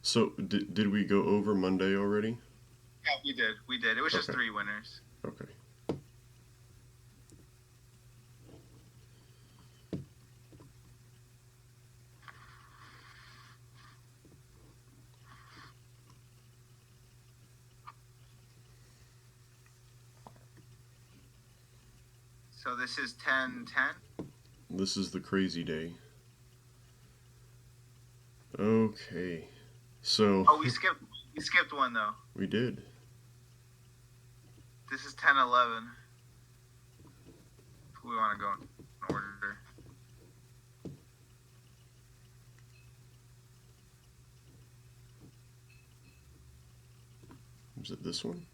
So did we go over Monday already? Yeah, we did. We did. It was just Okay. three winners. Okay. So this is 10-10. This is the crazy day. Okay. So Oh, we skipped one though. we did. This is 10-11. If we want to go in order. Is it this one?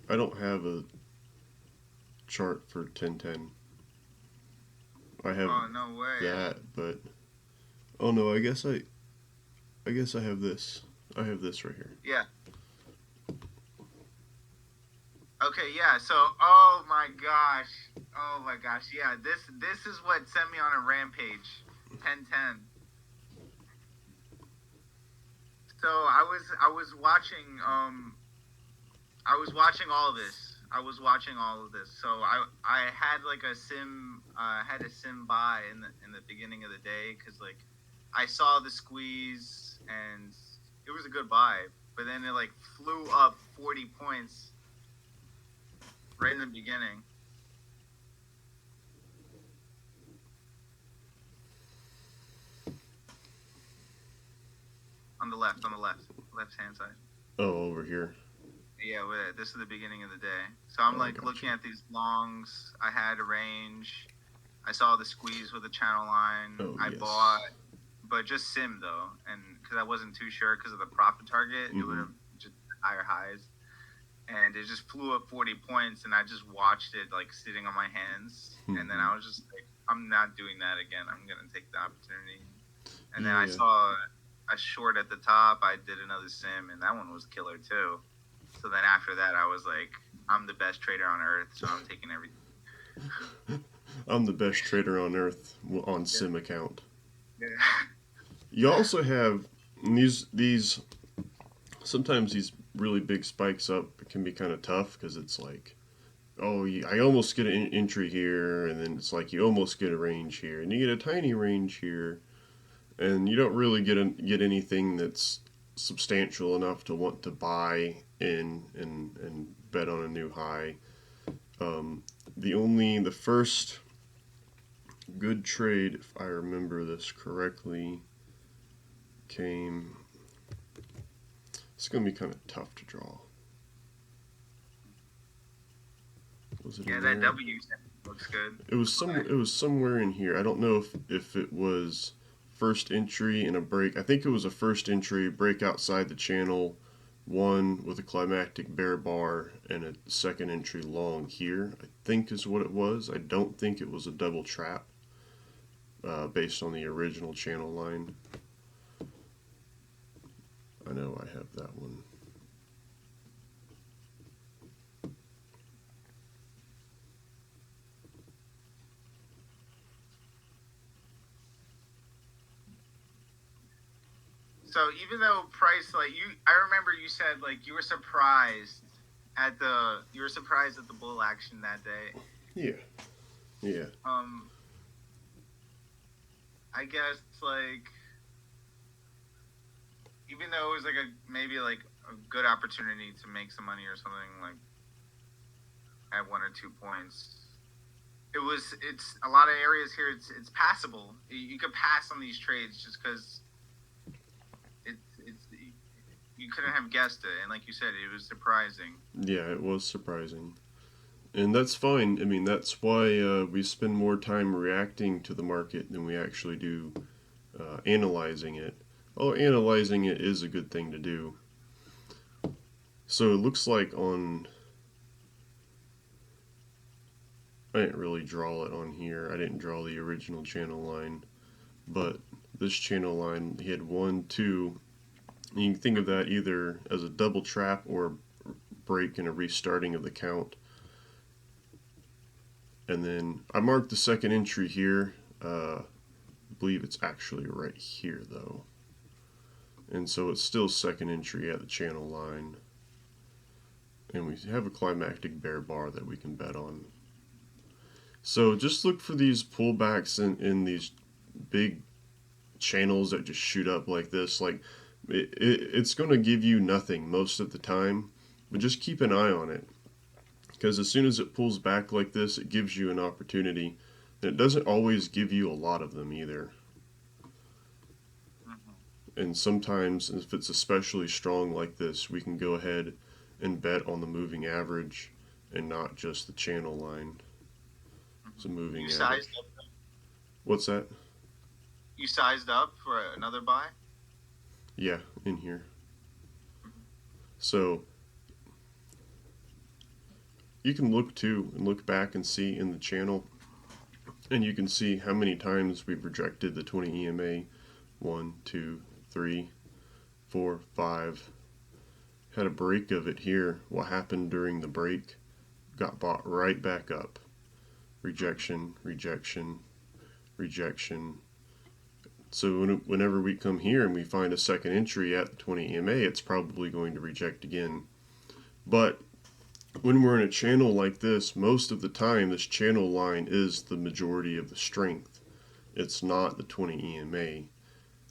I don't have a chart for 1010. I have Oh no way. that, but oh no, I guess I have this. I have this right here. Yeah. Okay. Yeah. So, oh my gosh. Oh my gosh. Yeah. This is what sent me on a rampage. 10-10. So I was watching all of this. I was watching all of this. So I had like a sim had a sim buy in the beginning of the day because like I saw the squeeze and it was a good buy, but then it like flew up 40 points right in the beginning on the left hand side. Oh, over here. Yeah, this is the beginning of the day. So I'm Oh, I like gotcha. looking at these longs. I had a range. I saw the squeeze with the channel line. Oh, I yes. bought, but just sim though, and because I wasn't too sure because of the profit target, it would Mm-hmm. have just higher highs, and it just flew up 40 points, and I just watched it like sitting on my hands, and then Mm-hmm. I was just like, I'm not doing that again. I'm gonna take the opportunity, and then I Yeah. saw a short at the top. I did another sim, and that one was killer too. So then after that, I was like, I'm the best trader on earth, so I'm taking everything. I'm the best trader on earth on Yeah. Sim account. Yeah. You also have these sometimes these really big spikes up can be kind of tough because it's like, oh, I almost get an entry here, and then it's like you almost get a range here, and you get a tiny range here, and you don't really get anything that's substantial enough to want to buy in and bet on a new high. Um, the first good trade, if I remember this correctly, came. It's gonna be kind of tough to draw. Was it Yeah, in that there? W looks good. It was some. It was somewhere in here. I don't know if it was first entry in a break. I think it was a first entry break outside the channel, one with a climactic bear bar and a second entry long here. I think is what it was. I don't think it was a double trap based on the original channel line. I know I have that one. So even though price, like I remember you said like you were surprised at the bull action that day. Yeah, yeah. Um, I guess like even though it was like a maybe like a good opportunity to make some money or something like at 1 or 2 points. It's a lot of areas here. It's passable. You could pass on these trades just because it's you couldn't have guessed it, and like you said, it was surprising. Yeah, it was surprising. And that's fine. I mean, that's why we spend more time reacting to the market than we actually do analyzing it. Although analyzing it is a good thing to do. So it looks like on. I didn't really draw it on here. I didn't draw the original channel line. But this channel line, he had one, two. You can think of that either as a double trap or a break and a restarting of the count. And then I marked the second entry here. I believe it's actually right here though. And so it's still second entry at the channel line. And we have a climactic bear bar that we can bet on. So just look for these pullbacks in these big channels that just shoot up like this. Like it's going to give you nothing most of the time, but just keep an eye on it. Because as soon as it pulls back like this, it gives you an opportunity. And it doesn't always give you a lot of them either. And sometimes, if it's especially strong like this, we can go ahead and bet on the moving average and not just the channel line. It's a moving You average. sized up. What's that? You sized up for another buy. Yeah, in here. So you can look too and look back and see in the channel, and you can see how many times we've rejected the 20 EMA. 1, 2, 3, 4, 5. Had a break of it here. What happened during the break? Got bought right back up. Rejection, rejection, rejection. So whenever we come here and we find a second entry at the 20 EMA, it's probably going to reject again. But when we're in a channel like this, most of the time this channel line is the majority of the strength. It's not the 20 EMA.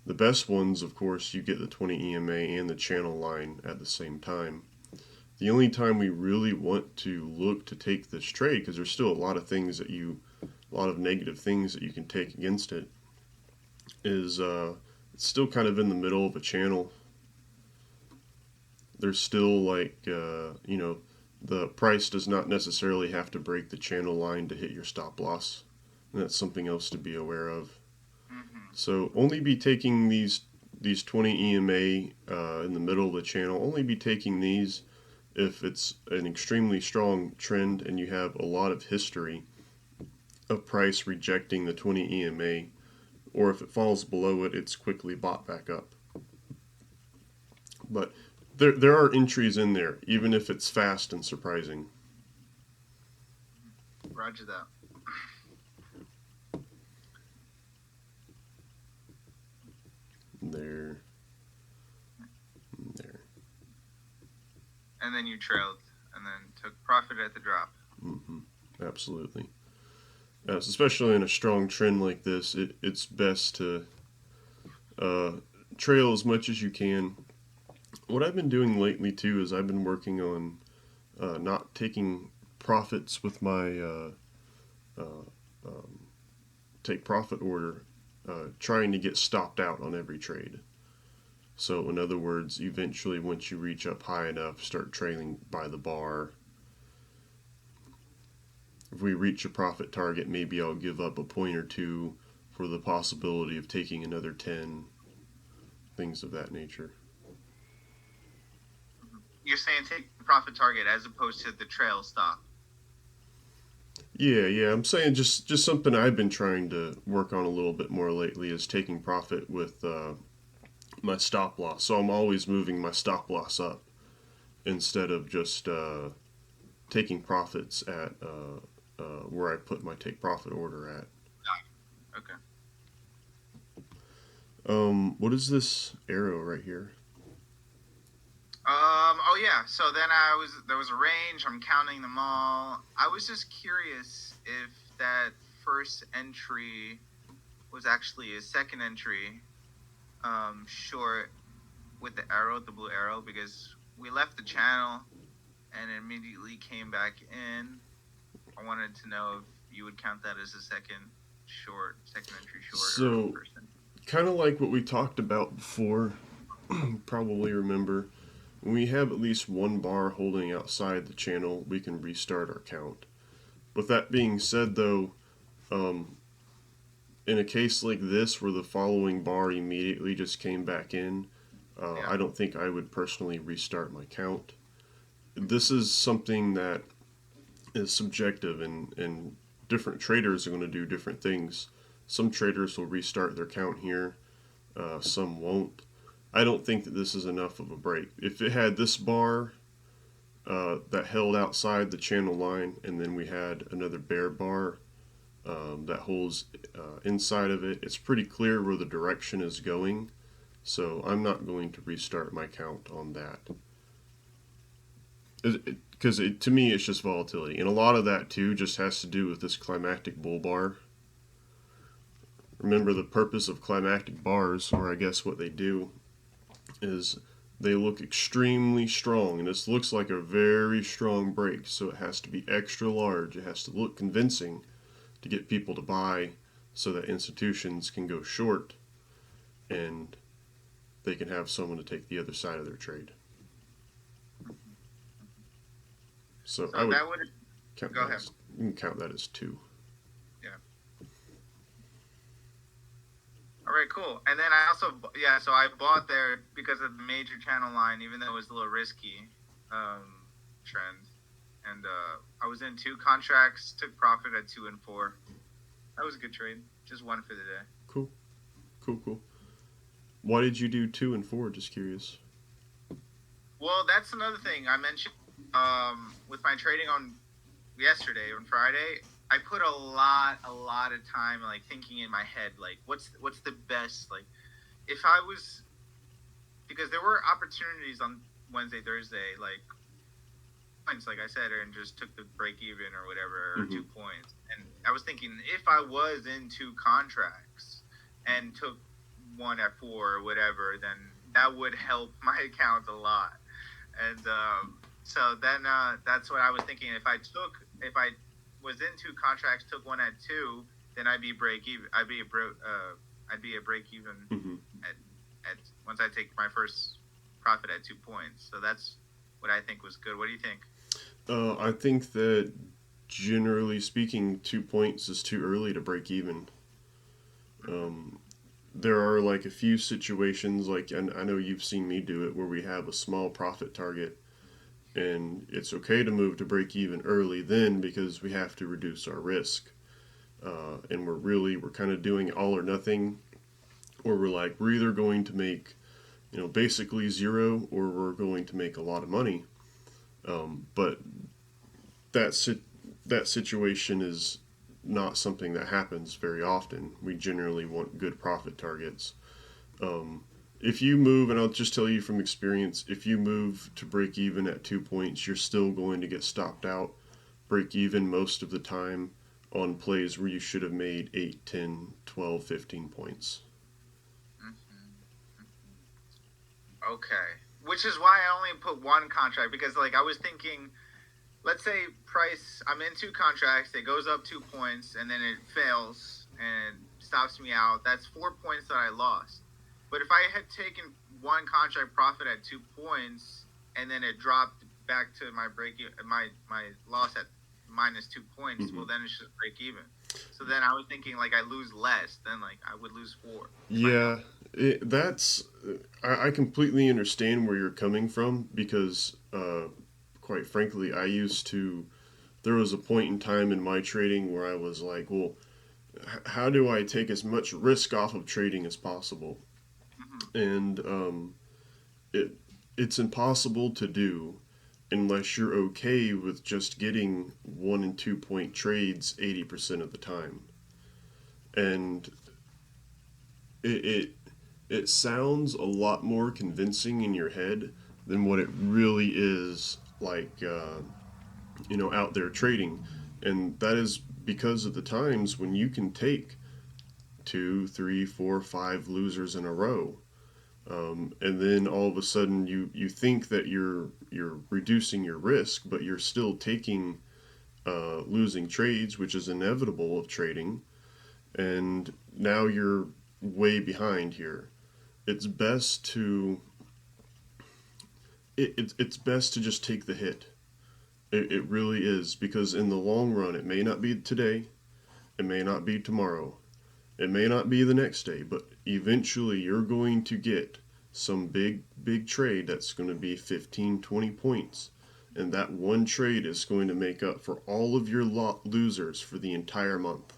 The best ones, of course, you get the 20 EMA and the channel line at the same time. The only time we really want to look to take this trade, because there's still a lot of things that a lot of negative things that you can take against it, is it's still kind of in the middle of a channel. There's still the price does not necessarily have to break the channel line to hit your stop loss. And that's something else to be aware of. So only be taking these 20 EMA in the middle of the channel. Only be taking these if it's an extremely strong trend and you have a lot of history of price rejecting the 20 EMA, or if it falls below it, it's quickly bought back up. But there are entries in there, even if it's fast and surprising. Roger that. There. And then you trailed, and then took profit at the drop. Absolutely. Especially in a strong trend like this, it's best to trail as much as you can. What I've been doing lately too is I've been working on not taking profits with my take profit order, trying to get stopped out on every trade. So in other words, eventually once you reach up high enough, start trailing by the bar. If we reach a profit target, maybe I'll give up a point or two for the possibility of taking another 10, things of that nature. You're saying take the profit target as opposed to the trail stop. Yeah, I'm saying just something I've been trying to work on a little bit more lately is taking profit with my stop loss. So I'm always moving my stop loss up instead of just taking profits at where I put my take profit order at. Okay. What is this arrow right here? Oh yeah. So then there was a range. I'm counting them all. I was just curious if that first entry was actually a second entry, short with the arrow, the blue arrow, because we left the channel and immediately came back in. I wanted to know if you would count that as a second entry short. So, kind of like what we talked about before, you probably remember, when we have at least one bar holding outside the channel, we can restart our count. With that being said, though, in a case like this where the following bar immediately just came back in, I don't think I would personally restart my count. This is something that is subjective, and different traders are going to do different things. Some traders will restart their count here, some won't. I don't think that this is enough of a break. If it had this bar that held outside the channel line, and then we had another bear bar that holds inside of it. It's pretty clear where the direction is going, so I'm not going to restart my count on that. Because to me, it's just volatility. And a lot of that, too, just has to do with this climactic bull bar. Remember, the purpose of climactic bars, or I guess what they do, is they look extremely strong. And this looks like a very strong break, so it has to be extra large. It has to look convincing to get people to buy so that institutions can go short and they can have someone to take the other side of their trade. So I would that would count go that ahead. as, you can count that as 2. Yeah. All right, cool. And then I also so I bought there because of the major channel line, even though it was a little risky trend. And I was in 2 contracts, took profit at 2 and 4. That was a good trade. Just one for the day. Cool. Why did you do 2 and 4? Just curious. Well, that's another thing I mentioned with my trading on yesterday, on Friday. I put a lot of time like thinking in my head, like what's the best, like if I was, because there were opportunities on Wednesday, Thursday, like points, like I said, and just took the break even or whatever, or 2 points. And I was thinking if I was in 2 contracts and took one at 4 or whatever, then that would help my account a lot. And so then that's what I was thinking. If I was in 2 contracts, took one at 2, then I'd be break even. I'd be a break even at once I take my first profit at 2 points. So that's what I think was good. What do you think? I think that generally speaking, 2 points is too early to break even. There are like a few situations, like, and I know you've seen me do it, where we have a small profit target, and it's okay to move to break even early then because we have to reduce our risk. And we're kind of doing all or nothing, or we're either going to make, basically zero, or we're going to make a lot of money. But that situation is not something that happens very often. We generally want good profit targets. If you move, and I'll just tell you from experience, if you move to break even at 2 points, you're still going to get stopped out. Break even most of the time on plays where you should have made 8, 10, 12, 15 points. Okay. Which is why I only put 1 contract, because like I was thinking, let's say price, I'm in 2 contracts, it goes up 2 points and then it fails and stops me out. That's 4 points that I lost. But if I had taken 1 contract profit at 2 points and then it dropped back to my my loss at minus 2 points, well then it's just break even. So then I was thinking like I lose less, then like I would lose 4. Yeah, I completely understand where you're coming from because, quite frankly, there was a point in time in my trading where I was like, well, how do I take as much risk off of trading as possible? And it's impossible to do unless you're okay with just getting 1 and 2 point trades 80% of the time. And it sounds a lot more convincing in your head than what it really is, like out there trading. And that is because of the times when you can take 2, 3, 4, 5 losers in a row, and then all of a sudden you think that you're reducing your risk, but you're still taking losing trades, which is inevitable of trading, and now you're way behind here. It's best to it's best to just take the hit. It really is, because in the long run, it may not be today, it may not be tomorrow, it may not be the next day, but eventually you're going to get some big trade that's going to be 15, 20 points. And that one trade is going to make up for all of your losers for the entire month.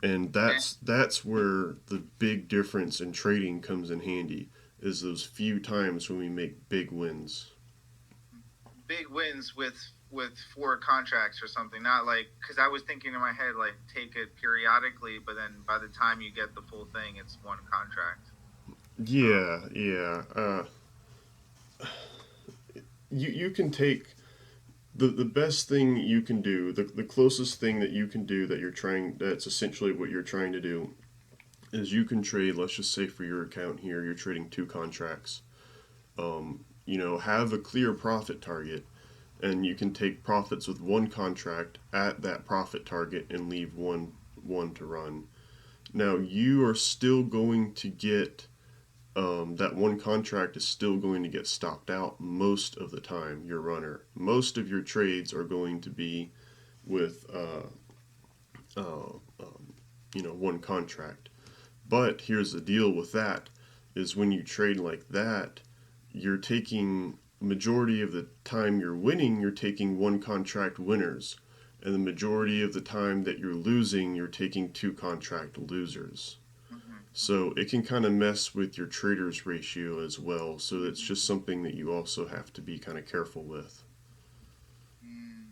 And that's where the big difference in trading comes in handy, is those few times when we make big wins. big wins with 4 contracts or something. Not like, because I was thinking in my head like take it periodically, but then by the time you get the full thing, it's 1 contract. So Yeah, yeah. You can take the best thing you can do, the closest thing that you can do that you're trying, that's essentially what you're trying to do, is you can trade, let's just say for your account here, you're trading 2 contracts. Have a clear profit target, and you can take profits with 1 contract at that profit target and leave one to run. Now you are still going to get that 1 contract is still going to get stopped out most of the time. Your runner, most of your trades are going to be with 1 contract. But here's the deal with that: is when you trade like that, you're taking majority of the time you're winning, you're taking 1 contract winners, and the majority of the time that you're losing, you're taking 2 contract losers. mhm. So it can kind of mess with your traders ratio as well. So it's just something that you also have to be kind of careful with. Mm.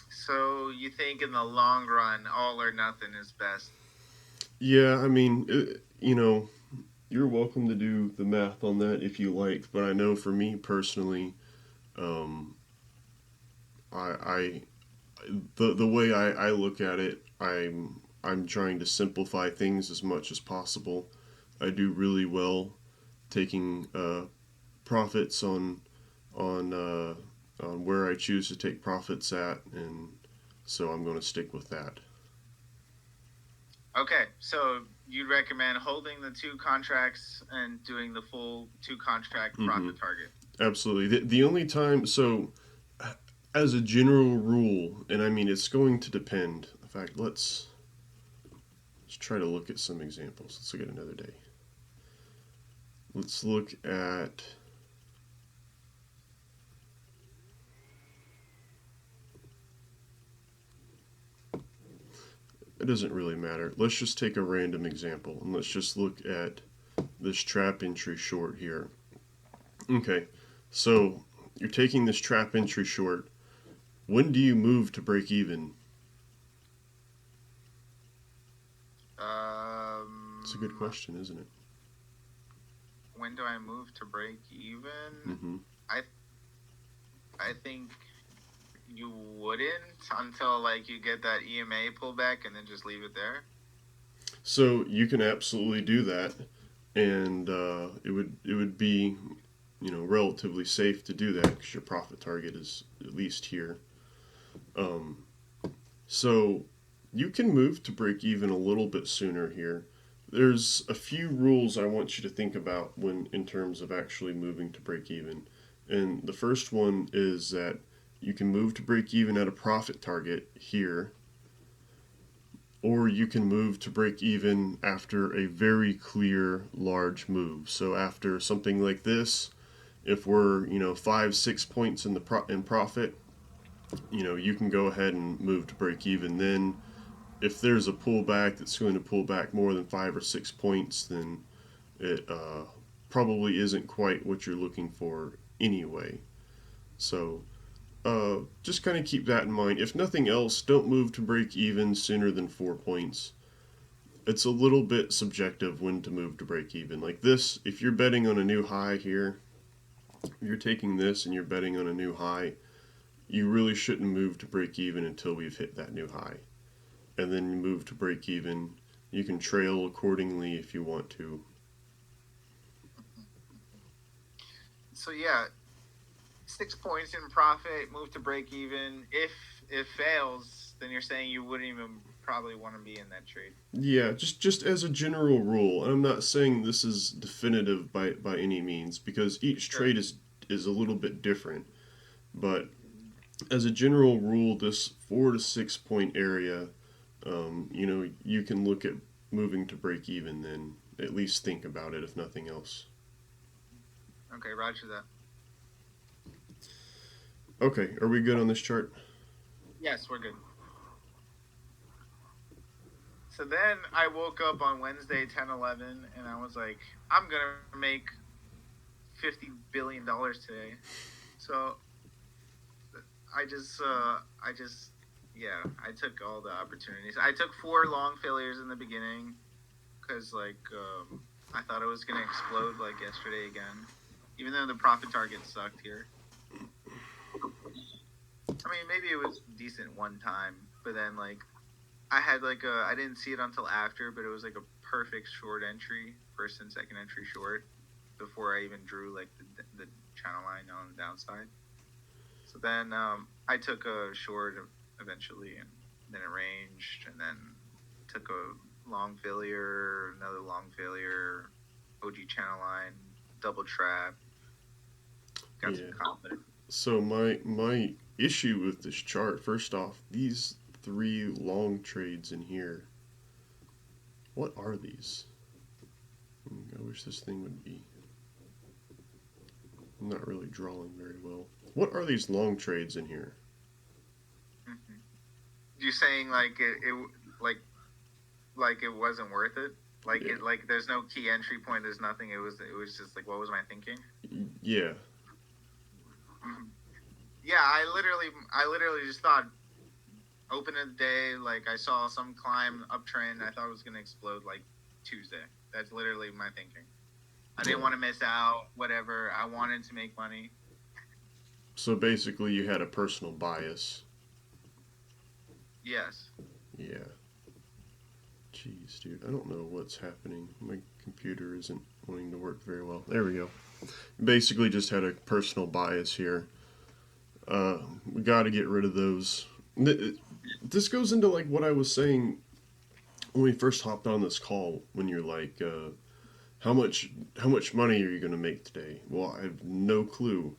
So you think in the long run, all or nothing is best? Yeah, I mean, you're welcome to do the math on that if you like, but I know for me personally, um, I the way I look at it, I'm trying to simplify things as much as possible. I do really well taking profits on on where I choose to take profits at, and so I'm going to stick with that. Okay, so you'd recommend holding the 2 contracts and doing the full 2 contract Hmm. profit target. Absolutely. The only time, so as a general rule, and I mean it's going to depend. In fact, let's try to look at some examples. Let's look at another day. Let's look at. It doesn't really matter. Let's just take a random example and let's just look at this trap entry short here. Okay, so you're taking this trap entry short. When do you move to break even? It's a good Um, question, isn't it? when do I move to break even? Hmm. I I think you wouldn't until like you get that EMA pullback and then just leave it there. So you can absolutely do that, and it would be relatively safe to do that because your profit target is at least here. Um, so you can move to break even a little bit sooner here. There's a few rules I want you to think about when in terms of actually moving to break even. And the first one is that you can move to break even at a profit target here, or you can move to break even after a very clear large move. So after something like this, if we're 5 6 points in profit, you can go ahead and move to break even. Then if there's a pullback that's going to pull back more than 5 or 6 points, then it probably isn't quite what you're looking for anyway. So just kind of keep that in mind. If nothing else, don't move to break even sooner than 4 points. It's a little bit subjective when to move to break even. Like this, if you're betting on a new high here, you're taking this and you're betting on a new high, you really shouldn't move to break even until we've hit that new high. And then you move to break even. You can trail accordingly if you want to. So yeah, 6 points in profit, move to break even. If it fails, then you're saying you wouldn't even probably want to be in that trade. Yeah, just as a general rule, and I'm not saying this is definitive by any means because each Sure. trade is a little bit different. But as a general rule, this 4 to 6 point area, you can look at moving to break even. Then at least think about it, if nothing else. Okay, roger that. Okay, are we good on this chart? Yes, we're good. So then I woke up on Wednesday, 10/11, and I was like, I'm going to make $50 billion today. So I just, yeah, I took all the opportunities. I took four long failures in the beginning because I thought it was gonna explode like yesterday again. Even though the profit target sucked here. I mean, maybe it was decent one time, but then I had I didn't see it until after, but it was like a perfect short entry, first and second entry short, before I even drew like the channel line on the downside. So then I took a short eventually, and then it ranged, and then took a long failure, another long failure, OG channel line, double trap, got Yeah. some confidence. So my issue with this chart, first off, these three long trades in here, what are these? I wish this thing would be. I'm not really drawing very well. What are these long trades in here? Mm-hmm. You saying like it wasn't worth it? Yeah. There's no key entry point. There's nothing. It was just like what was my thinking? Yeah. Mhm. Yeah, I literally just thought open of the day, like I saw some climb uptrend. I thought it was gonna explode like Tuesday. That's literally my thinking. I didn't want to miss out. Whatever. I wanted to make money. So basically, you had a personal bias. Yes. Yeah. Jeez, dude, I don't know what's happening. My computer isn't wanting to work very well. There we go. Basically, just had a personal bias here. We got to get rid of those. This goes into like what I was saying when we first hopped on this call. When you're like, how much money are you going to make today? Well, I have no clue.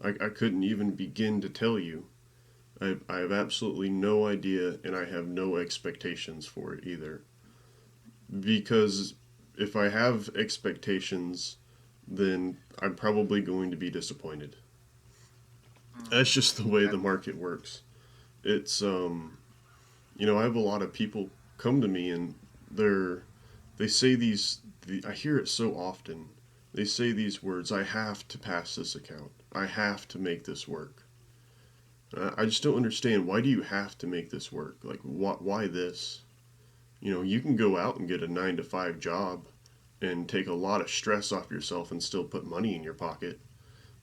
I couldn't even begin to tell you. I have absolutely no idea, and I have no expectations for it either. Because if I have expectations, then I'm probably going to be disappointed. That's just the way the market works. It's I have a lot of people come to me and they say I hear it so often. They say these words, I have to pass this account. I have to make this work. I just don't understand. Why do you have to make this work? Like, why this? You can go out and get a 9 to 5 job and take a lot of stress off yourself and still put money in your pocket.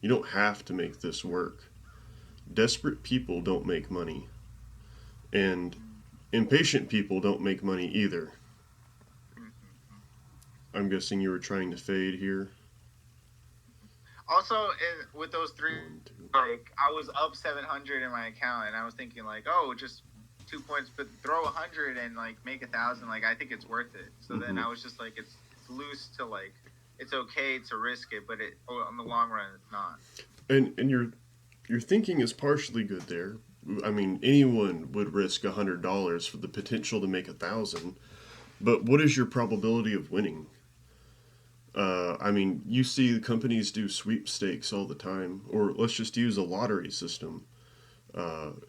You don't have to make this work. Desperate people don't make money. And impatient people don't make money either. I'm guessing you were trying to fade here. Also, with those three, One, two. I was up 700 in my account, and I was thinking like, oh, just 2 points, but throw 100 and like make 1,000. Like I think it's worth it. So then I was just like, it's loose to like, it's okay to risk it, but on the long run, it's not. And your thinking is partially good there. I mean, anyone would risk $100 for the potential to make 1,000. But what is your probability of winning? I mean, you see companies do sweepstakes all the time, or let's just use a lottery system.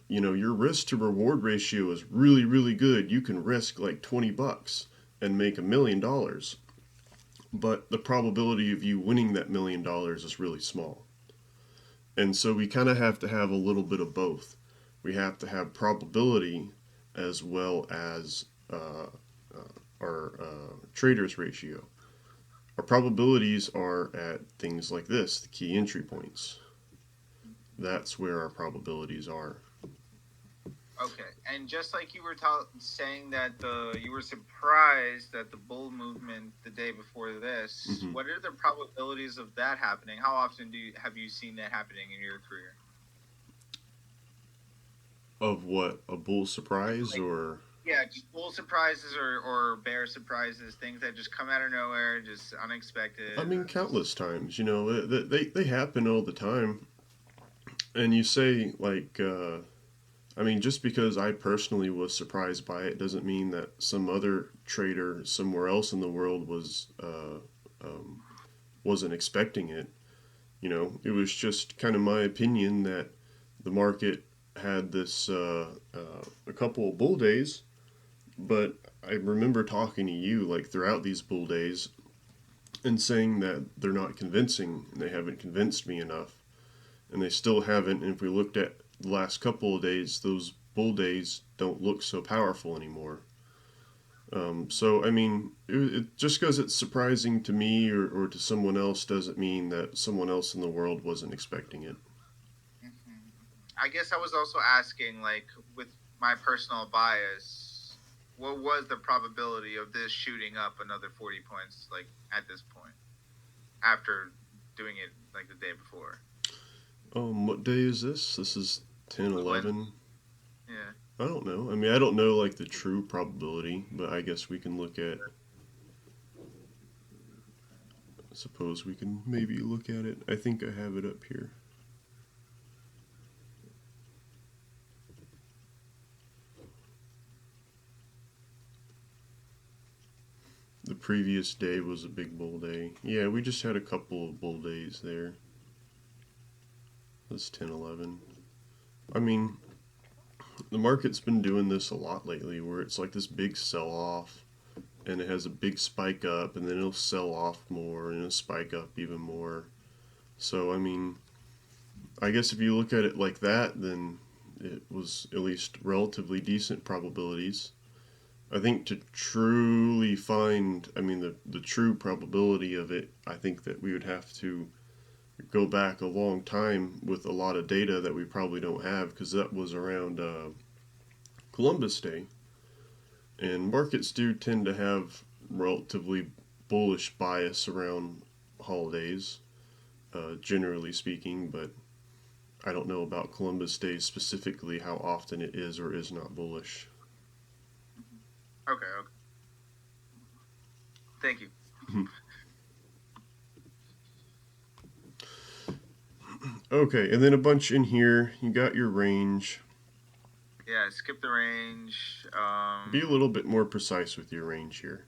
Your risk to reward ratio is really, really good. You can risk like $20 and make $1 million, but the probability of you winning that $1 million is really small. And so we kind of have to have a little bit of both. We have to have probability as well as our traders ratio. Our probabilities are at things like this, the key entry points. That's where our probabilities are. Okay, and just like you were saying that you were surprised at the bull movement the day before this, what are the probabilities of that happening? How often have you seen that happening in your career? Of what? A bull surprise or? Yeah, just bull surprises or bear surprises, things that just come out of nowhere, just unexpected. I mean, countless times. They happen all the time. And you say, like, I mean, just because I personally was surprised by it doesn't mean that some other trader somewhere else in the world wasn't expecting it. It was just kind of my opinion that the market had this a couple of bull days, but I remember talking to you like throughout these bull days and saying that they're not convincing and they haven't convinced me enough, and they still haven't. And if we looked at the last couple of days, those bull days don't look so powerful anymore. So I mean, just because it's surprising to me or to someone else doesn't mean that someone else in the world wasn't expecting it. Mhm. I guess I was also asking, like, with my personal bias, what was the probability of this shooting up another 40 points, like, at this point, after doing it, like, the day before? What day is this? This is It ten was when, 11. yeah. I don't know. I mean, I don't know like the true probability, but I guess we can look at. Suppose we can maybe look at it. I think I have it up here. The previous day was a big bull day. Yeah, we just had a couple of bull days there. That's 10 11. I mean, the market's been doing this a lot lately where it's like this big sell off and it has a big spike up and then it'll sell off more and it'll spike up even more. So, I mean, I guess if you look at it like that, then it was at least relatively decent probabilities. I think to truly find, I mean, the true probability of it, I think that we would have to go back a long time with a lot of data that we probably don't have because that was around Columbus Day. And markets do tend to have relatively bullish bias around holidays, generally speaking, but I don't know about Columbus Day specifically how often it is or is not bullish. Okay, okay. Thank you. Okay, and then a bunch in here. You got your range. Yeah, skip the range. Be a little bit more precise with your range here.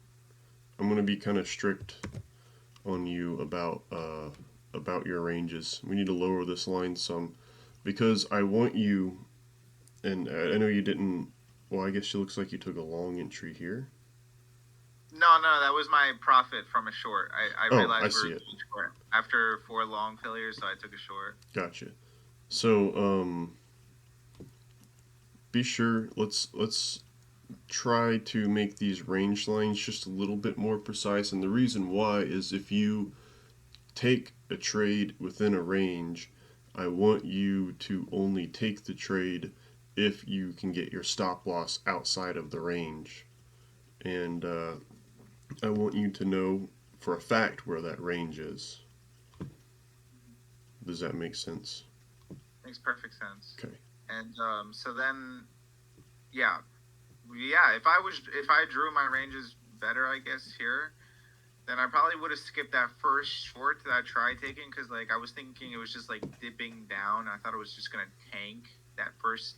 I'm going to be kind of strict on you about your ranges. We need to lower this line some because I want you. And I know you didn't. Well, I guess it looks like you took a long entry here. No, no, that was my profit from a short. I Oh, I realized we see were it. short after four long failures, so I took a short. Gotcha. So, be sure. Let's try to make these range lines just a little bit more precise. And the reason why is if you take a trade within a range, I want you to only take the trade if you can get your stop loss outside of the range. And I want you to know for a fact where that range is. Does that make sense? Makes perfect sense. Okay. And so then, yeah, yeah. If I drew my ranges better, I guess here, then I probably would have skipped that first short that I tried taking because like I was thinking it was just like dipping down. I thought it was just gonna tank that first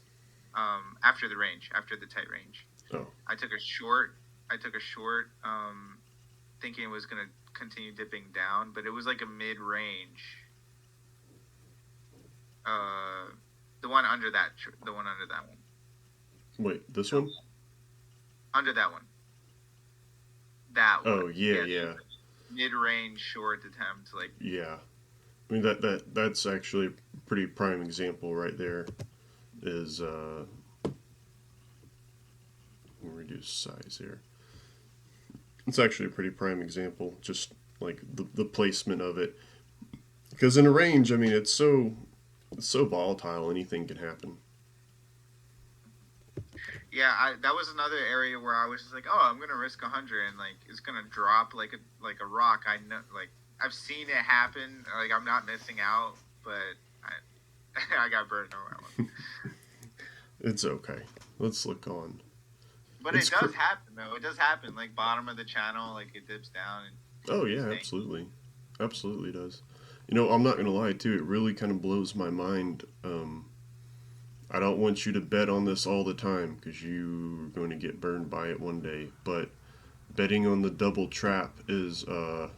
after the range, after the tight range. Oh. I took a short. I took a short, thinking it was gonna continue dipping down, but it was like a mid range. Uh, the one under that, the one under that one, Wait, this one? under that one, that Oh, one. yeah, Yeah, yeah. mid range short attempt. Like, Yeah. I mean that's actually a pretty prime example right there is reduce size here. It's actually a pretty prime example, just like the placement of it. Because in a range, I mean, it's so volatile, anything can happen. yeah, that was another area where I was just like, oh, I'm gonna risk 100, and like it's gonna drop like a rock. I know, like I've seen it happen. Like I'm not missing out, but I got burned on that one. It's okay. Let's look on. But it It's does happen though. It does happen. Like bottom of the channel, like it dips down and oh yeah, stay. absolutely, absolutely does. You know, I'm not gonna lie too. It really kind of blows my mind. I don't want you to bet on this all the time because you're going to get burned by it one day. But betting on the double trap is I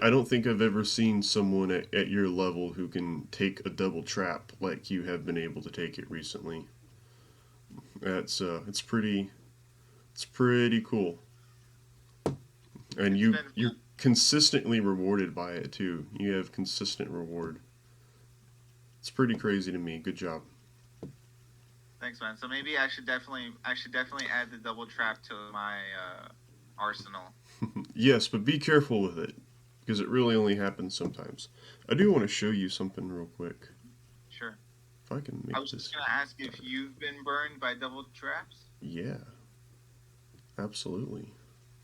don't think I've ever seen someone at your level who can take a double trap like you have been able to take it recently. That's it's pretty cool, and It's been you're consistently rewarded by it too. You have consistent reward. It's pretty crazy to me. Good job. Thanks, man. So maybe I should definitely add the double trap to my arsenal. Yes, but be careful with it because it really only happens sometimes. I do want to show you something real quick. Sure. If I can I make was just this. gonna ask if you've been burned by double traps. Yeah, absolutely.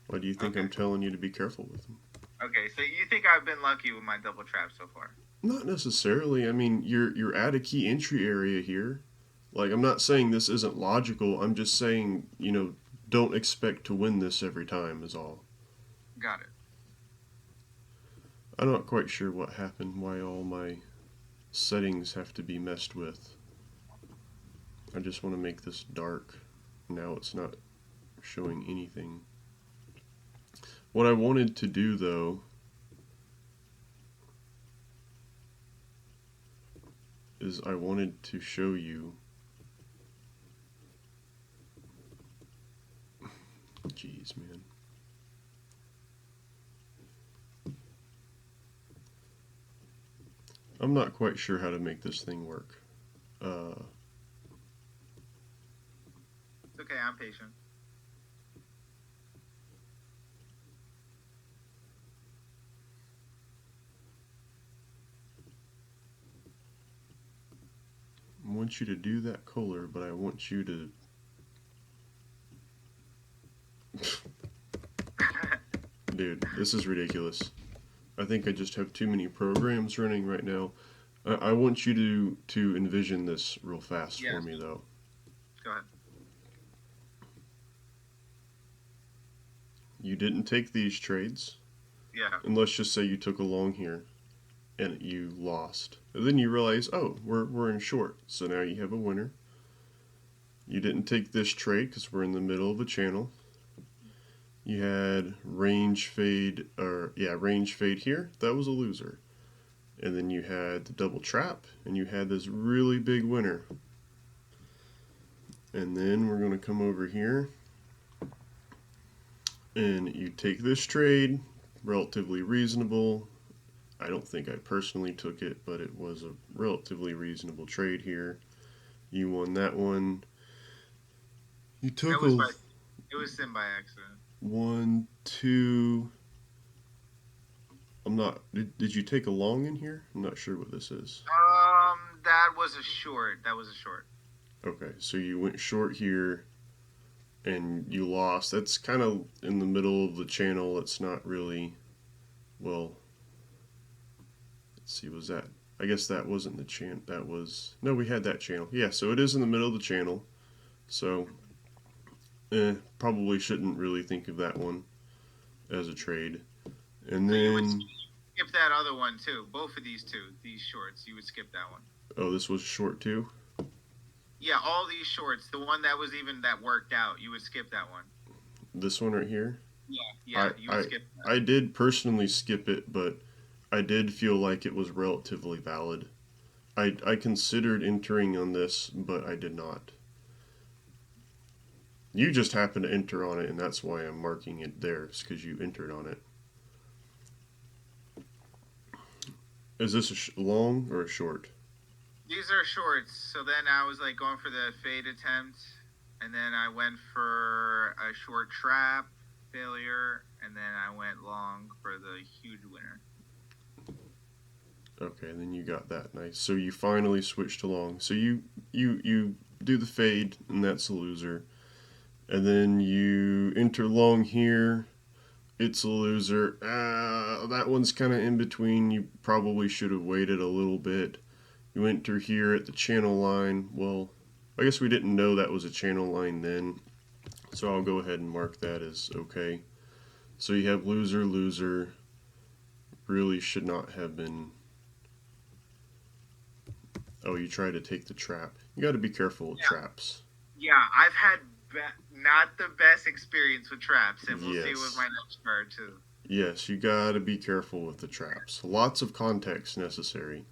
Why do you think Okay. I'm telling you to be careful with them? Okay. So you think I've been lucky with my double trap so far? Not necessarily. I mean, you're at a key entry area here. Like, I'm not saying this isn't logical. I'm just saying, don't expect to win this every time is all. Got it. I'm not quite sure what happened, why all my settings have to be messed with. I just want to make this dark. Now it's not showing anything. What I wanted to do, though, is I wanted to show you. Jeez, man. I'm not quite sure how to make this thing work. It's okay. I'm patient. I want you to do that color, but I want you to. Dude, this is ridiculous. I think I just have too many programs running right now. I want you to envision this real fast Yes. for me, though. Go ahead. You didn't take these trades, Yeah. and let's just say you took a long here, and you lost. And then you realize, oh, we're in short, so now you have a winner. You didn't take this trade because we're in the middle of a channel. You had range fade here. That was a loser. And then you had the double trap, and you had this really big winner. And then we're going to come over here, and you take this trade, relatively reasonable. I don't think I personally took it, but it was a relatively reasonable trade here. You won that one. You took It was sim by accident. 1, 2. I'm not. Did you take a long in here? I'm not sure what this is. That was a short. That was a short. Okay, so you went short here, and you lost. That's kind of in the middle of the channel. It's not really. Well, let's see. Was that? I guess that wasn't the channel. That was. No, we had that channel. Yeah, so it is in the middle of the channel. So, probably shouldn't really think of that one as a trade. And So you would then. skip that other one too. Both of these shorts, you would skip that one. Oh, this was short too? Yeah, all these shorts. The one that was even that worked out, you would skip that one. This one right here? Yeah, you would skip that. I did personally skip it, but I did feel like it was relatively valid. I considered entering on this, but I did not. You just happened to enter on it, and that's why I'm marking it there. It's because you entered on it. Is this a long or a short? These are shorts. So then I was like going for the fade attempt, and then I went for a short trap failure, and then I went long for the huge winner. Okay, then you got that. Nice. So you finally switched to long. So you do the fade, and that's a loser. And then you enter long here. It's a loser. That one's kind of in between. You probably should have waited a little bit. You enter here at the channel line. Well, I guess we didn't know that was a channel line then. So I'll go ahead and mark that as okay. So you have loser, loser. Really should not have been. Oh, you try to take the trap. You got to be careful with traps. Yeah, I've had not the best experience with traps, and we'll see Yes. with my next card too. Yes, you got to be careful with the traps. Lots of context necessary.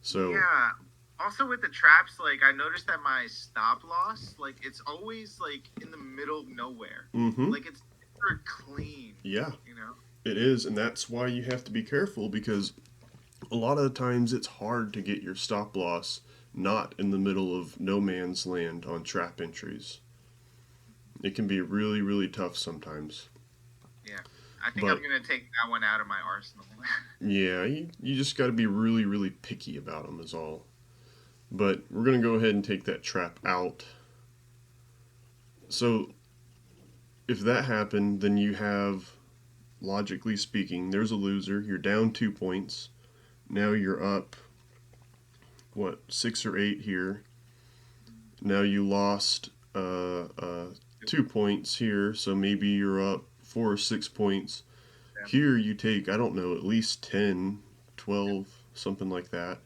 So Yeah. Also with the traps, like I noticed that my stop loss, like it's always like in the middle of nowhere. Like it's super clean. Yeah, You know? it is, and that's why you have to be careful because a lot of the times it's hard to get your stop loss not in the middle of no man's land on trap entries. It can be really, really tough sometimes. Yeah. I think I'm But gonna take that one out of my arsenal. yeah, you just got to be really, really picky about them, is all. But we're going to go ahead and take that trap out. So if that happened, then you have, logically speaking, there's a loser. You're down 2 points. Now you're up, what, 6 or 8 here. Now you lost 2 points here, so maybe you're up 4 or 6 points. Yeah. Here you take, I don't know, at least 10, 12, something like that.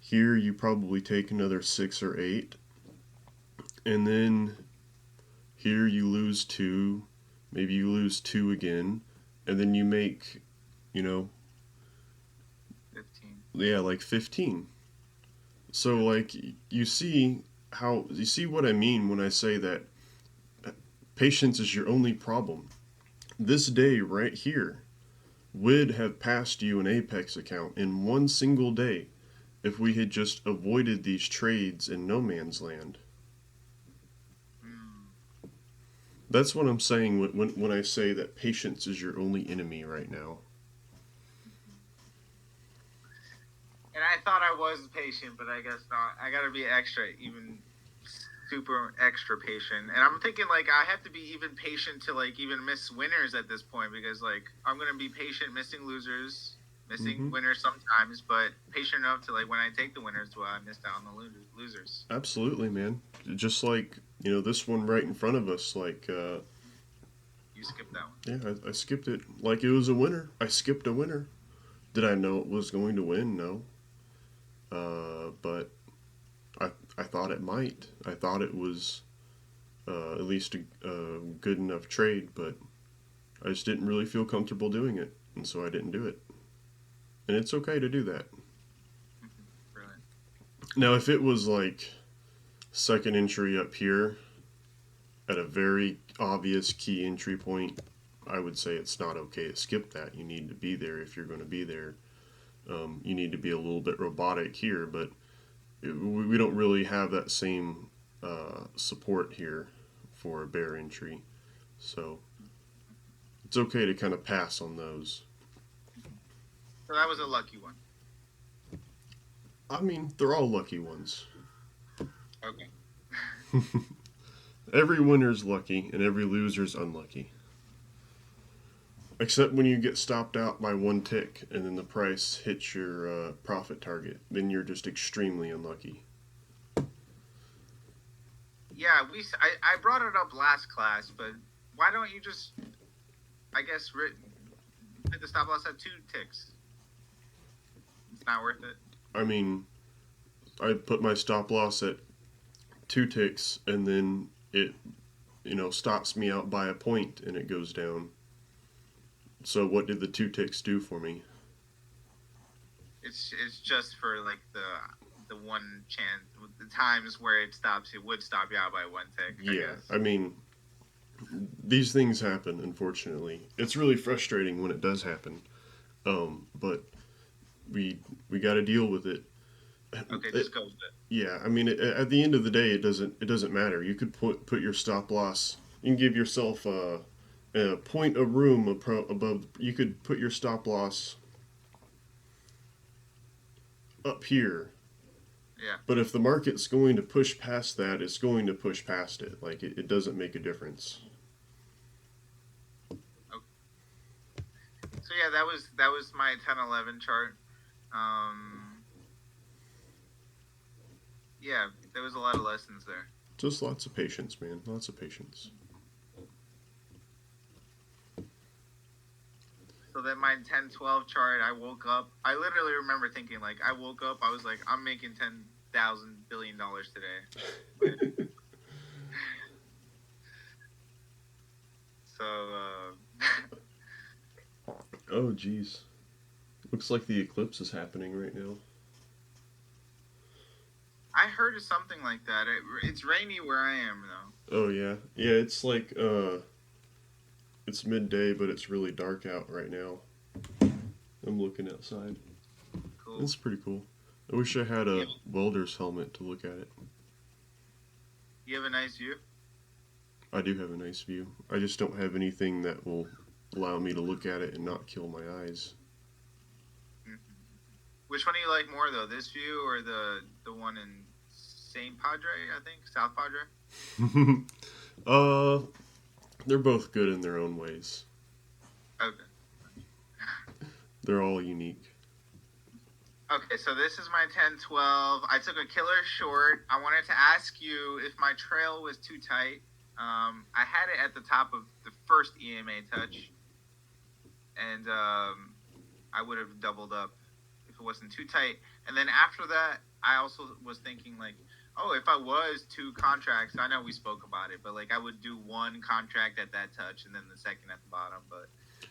Here you probably take another 6 or 8. And then here you lose 2. Maybe you lose 2 again. And then you make, you know, 15. yeah, like 15. So, like, you see what I mean when I say that patience is your only problem. This day right here would have passed you an Apex account in one single day if we had just avoided these trades in no man's land. Mm. That's what I'm saying when I say that patience is your only enemy right now. And I thought I was patient, but I guess not. I gotta be extra, even super extra patient. And I'm thinking like I have to be even patient to like even miss winners at this point because like I'm gonna be patient missing losers, missing Hmm. winners sometimes, but patient enough to like when I take the winners, do I miss out on the losers? Absolutely, man. Just like, this one right in front of us, like, You skip that one. yeah, I skipped it like it was a winner. I skipped a winner. Did I know it was going to win? No. But I thought it might. I thought it was at least a good enough trade, but I just didn't really feel comfortable doing it, and so I didn't do it. And it's okay to do that. Brilliant. Now, if it was like second entry up here at a very obvious key entry point, I would say it's not okay to skip that. You need to be there if you're going to be there. You need to be a little bit robotic here, but we don't really have that same support here for a bear entry. So it's okay to kind of pass on those. So that was a lucky one. I mean, they're all lucky ones. Okay. Every winner's lucky and every loser's unlucky. Except when you get stopped out by one tick and then the price hits your profit target. Then you're just extremely unlucky. Yeah, I brought it up last class, but why don't you just I guess hit the stop loss at 2 ticks? It's not worth it. I mean, I put my stop loss at 2 ticks and then it, stops me out by a point and it goes down. So what did the 2 ticks do for me? It's just for like the one chance, the times where it would stop you out by 1 tick. I Yeah, guess. I mean, these things happen, unfortunately. It's really frustrating when it does happen. But we got to deal with it. Okay, it. just go with it. Yeah, I mean, at the end of the day, it doesn't matter. You could put your stop loss. You can give yourself a point of room above. You could put your stop loss up here. Yeah. But if the market's going to push past that, it's going to push past it. Like it doesn't make a difference. So yeah, that was my 10-11 chart. Yeah, there was a lot of lessons there. Just lots of patience, man. Lots of patience. So then my 10-12 chart, I woke up. I literally remember thinking like I woke up. I was like, I'm making $10,000 billion today. So Oh, geez. Looks like the eclipse is happening right now. I heard of something like that. It's rainy where I am though. Oh yeah, yeah. It's like it's midday, but it's really dark out right now. I'm looking outside. Cool. It's pretty cool. I wish I had You a have, welder's helmet to look at it. you have a nice view. I do have a nice view. I just don't have anything that will allow me to look at it and not kill my eyes. Mhm. Which one do you like more though? This view or the one in Saint Padre? I think South Padre. uh, they're both good in their own ways. Okay. They're all unique. Okay, so this is my 10-12. I took a killer short. I wanted to ask you if my trail was too tight. I had it at the top of the first EMA touch, and I would have doubled up if it wasn't too tight. And then after that, I also was thinking like, oh, if I was two contracts, I know we spoke about it, but like I would do one contract at that touch and then the second at the bottom.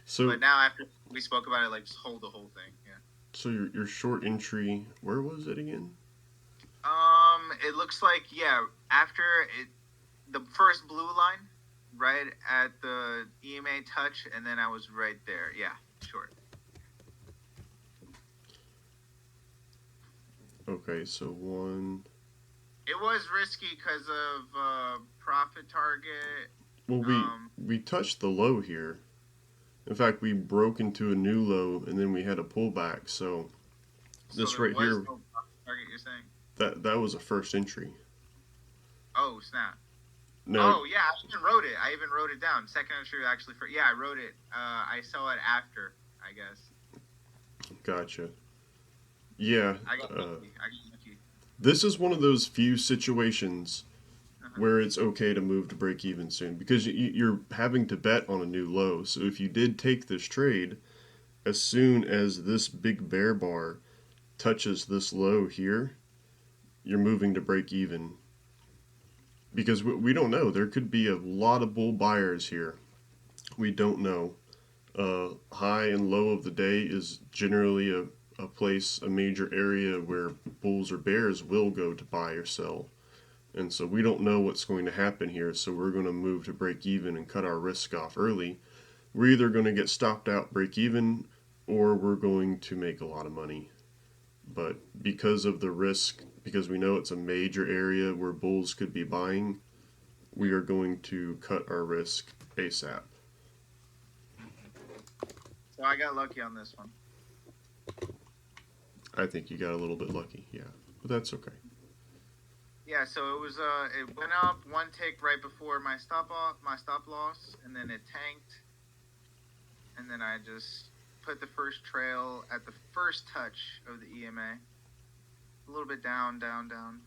So, But now after we spoke about it, like just hold the whole thing. Yeah. so your short entry, where was it again? It looks like yeah. After it, the first blue line, right at the EMA touch, and then I was right there. Yeah, short. Okay, so one. It was risky because of profit target. Well, we touched the low here. In fact, we broke into a new low, and then we had a pullback. So So this there right was here, no profit target. You're saying? that was a first entry. Oh snap! No, Oh yeah, I even wrote it. I even wrote it down. Second entry actually for yeah, I wrote it. I saw it after. I guess gotcha. Yeah, I got lucky. I got lucky. this is one of those few situations Uh-huh. where it's okay to move to break even soon because you're having to bet on a new low. So if you did take this trade, as soon as this big bear bar touches this low here, you're moving to break even because we don't know. There could be a lot of bull buyers here. We don't know. High and low of the day is generally a place, a major area where bulls or bears will go to buy or sell. And so we don't know what's going to happen here. So we're going to move to break even and cut our risk off early. We're either going to get stopped out, break even, or we're going to make a lot of money. But because of the risk, because we know it's a major area where bulls could be buying, we are going to cut our risk ASAP. So I got lucky on this one. I think you got a little bit lucky, yeah. But that's okay. Yeah, so it was it went up one tick right before my stop loss, and then it tanked, and then I just put the first trail at the first touch of the EMA, a little bit down,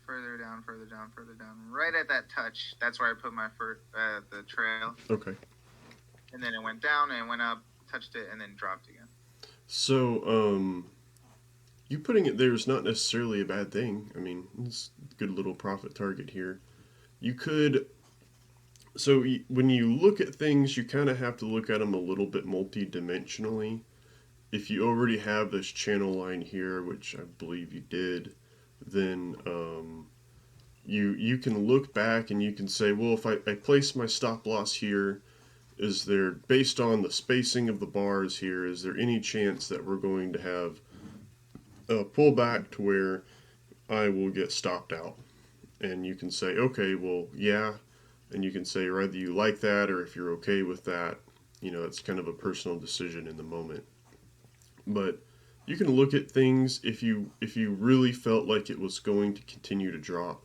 further down, right at that touch. That's where I put my first the trail, Okay. and then it went down and it went up, touched it, and then dropped again. So, you putting it there is not necessarily a bad thing. I mean, it's a good little profit target here. You could. So, when you look at things, you kind of have to look at them a little bit multi-dimensionally. If you already have this channel line here, which I believe you did, then you can look back and you can say, well, if I place my stop loss here, is there, based on the spacing of the bars here, is there any chance that we're going to have a pullback to where I will get stopped out? And you can say, okay, well, yeah. And you can say whether you like that or if you're okay with that. You know, it's kind of a personal decision in the moment. But you can look at things if you really felt like it was going to continue to drop.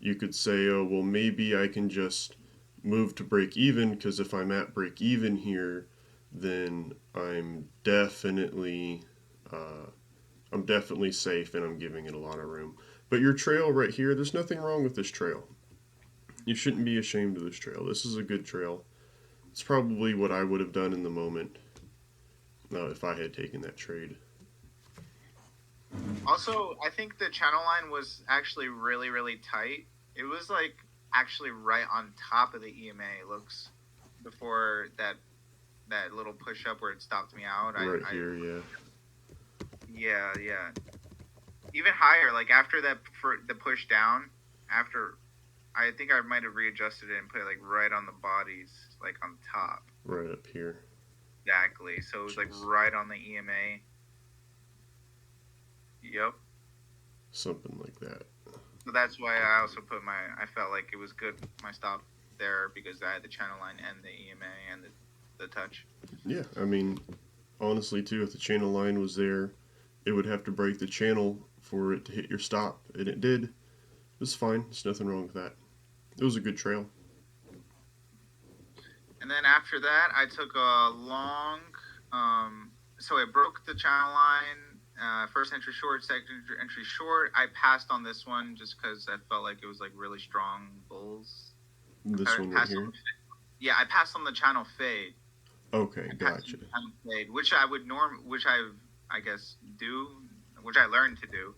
You could say, oh, well, maybe I can just move to break even because if I'm at break even here, then I'm definitely safe and I'm giving it a lot of room. But your trail right here, there's nothing wrong with this trail. You shouldn't be ashamed of this trail. This is a good trail. It's probably what I would have done in the moment if I had taken that trade. Also, I think the channel line was actually really, really tight. It was like actually right on top of the EMA. It looks before that little push up where it stopped me out. Right here, yeah. Yeah. Even higher, like after that for the push down, after I think I might have readjusted it and put it like right on the bodies, like on top. Right up here. Exactly. So it was like right on the EMA. Yep. something like that. So that's why I also put I felt like it was good, my stop there, because I had the channel line and the EMA and the touch. Yeah, I mean, honestly, too, if the channel line was there, it would have to break the channel for it to hit your stop, and it did. It was fine. There's nothing wrong with that. It was a good trail. And then after that, I took a long, so it broke the channel line. First entry short, second entry short. I passed on this one just because I felt like it was like really strong bulls. This one right here. Yeah, I passed on the channel fade. Okay, gotcha. Channel fade, which I would which I guess do, which I learned to do.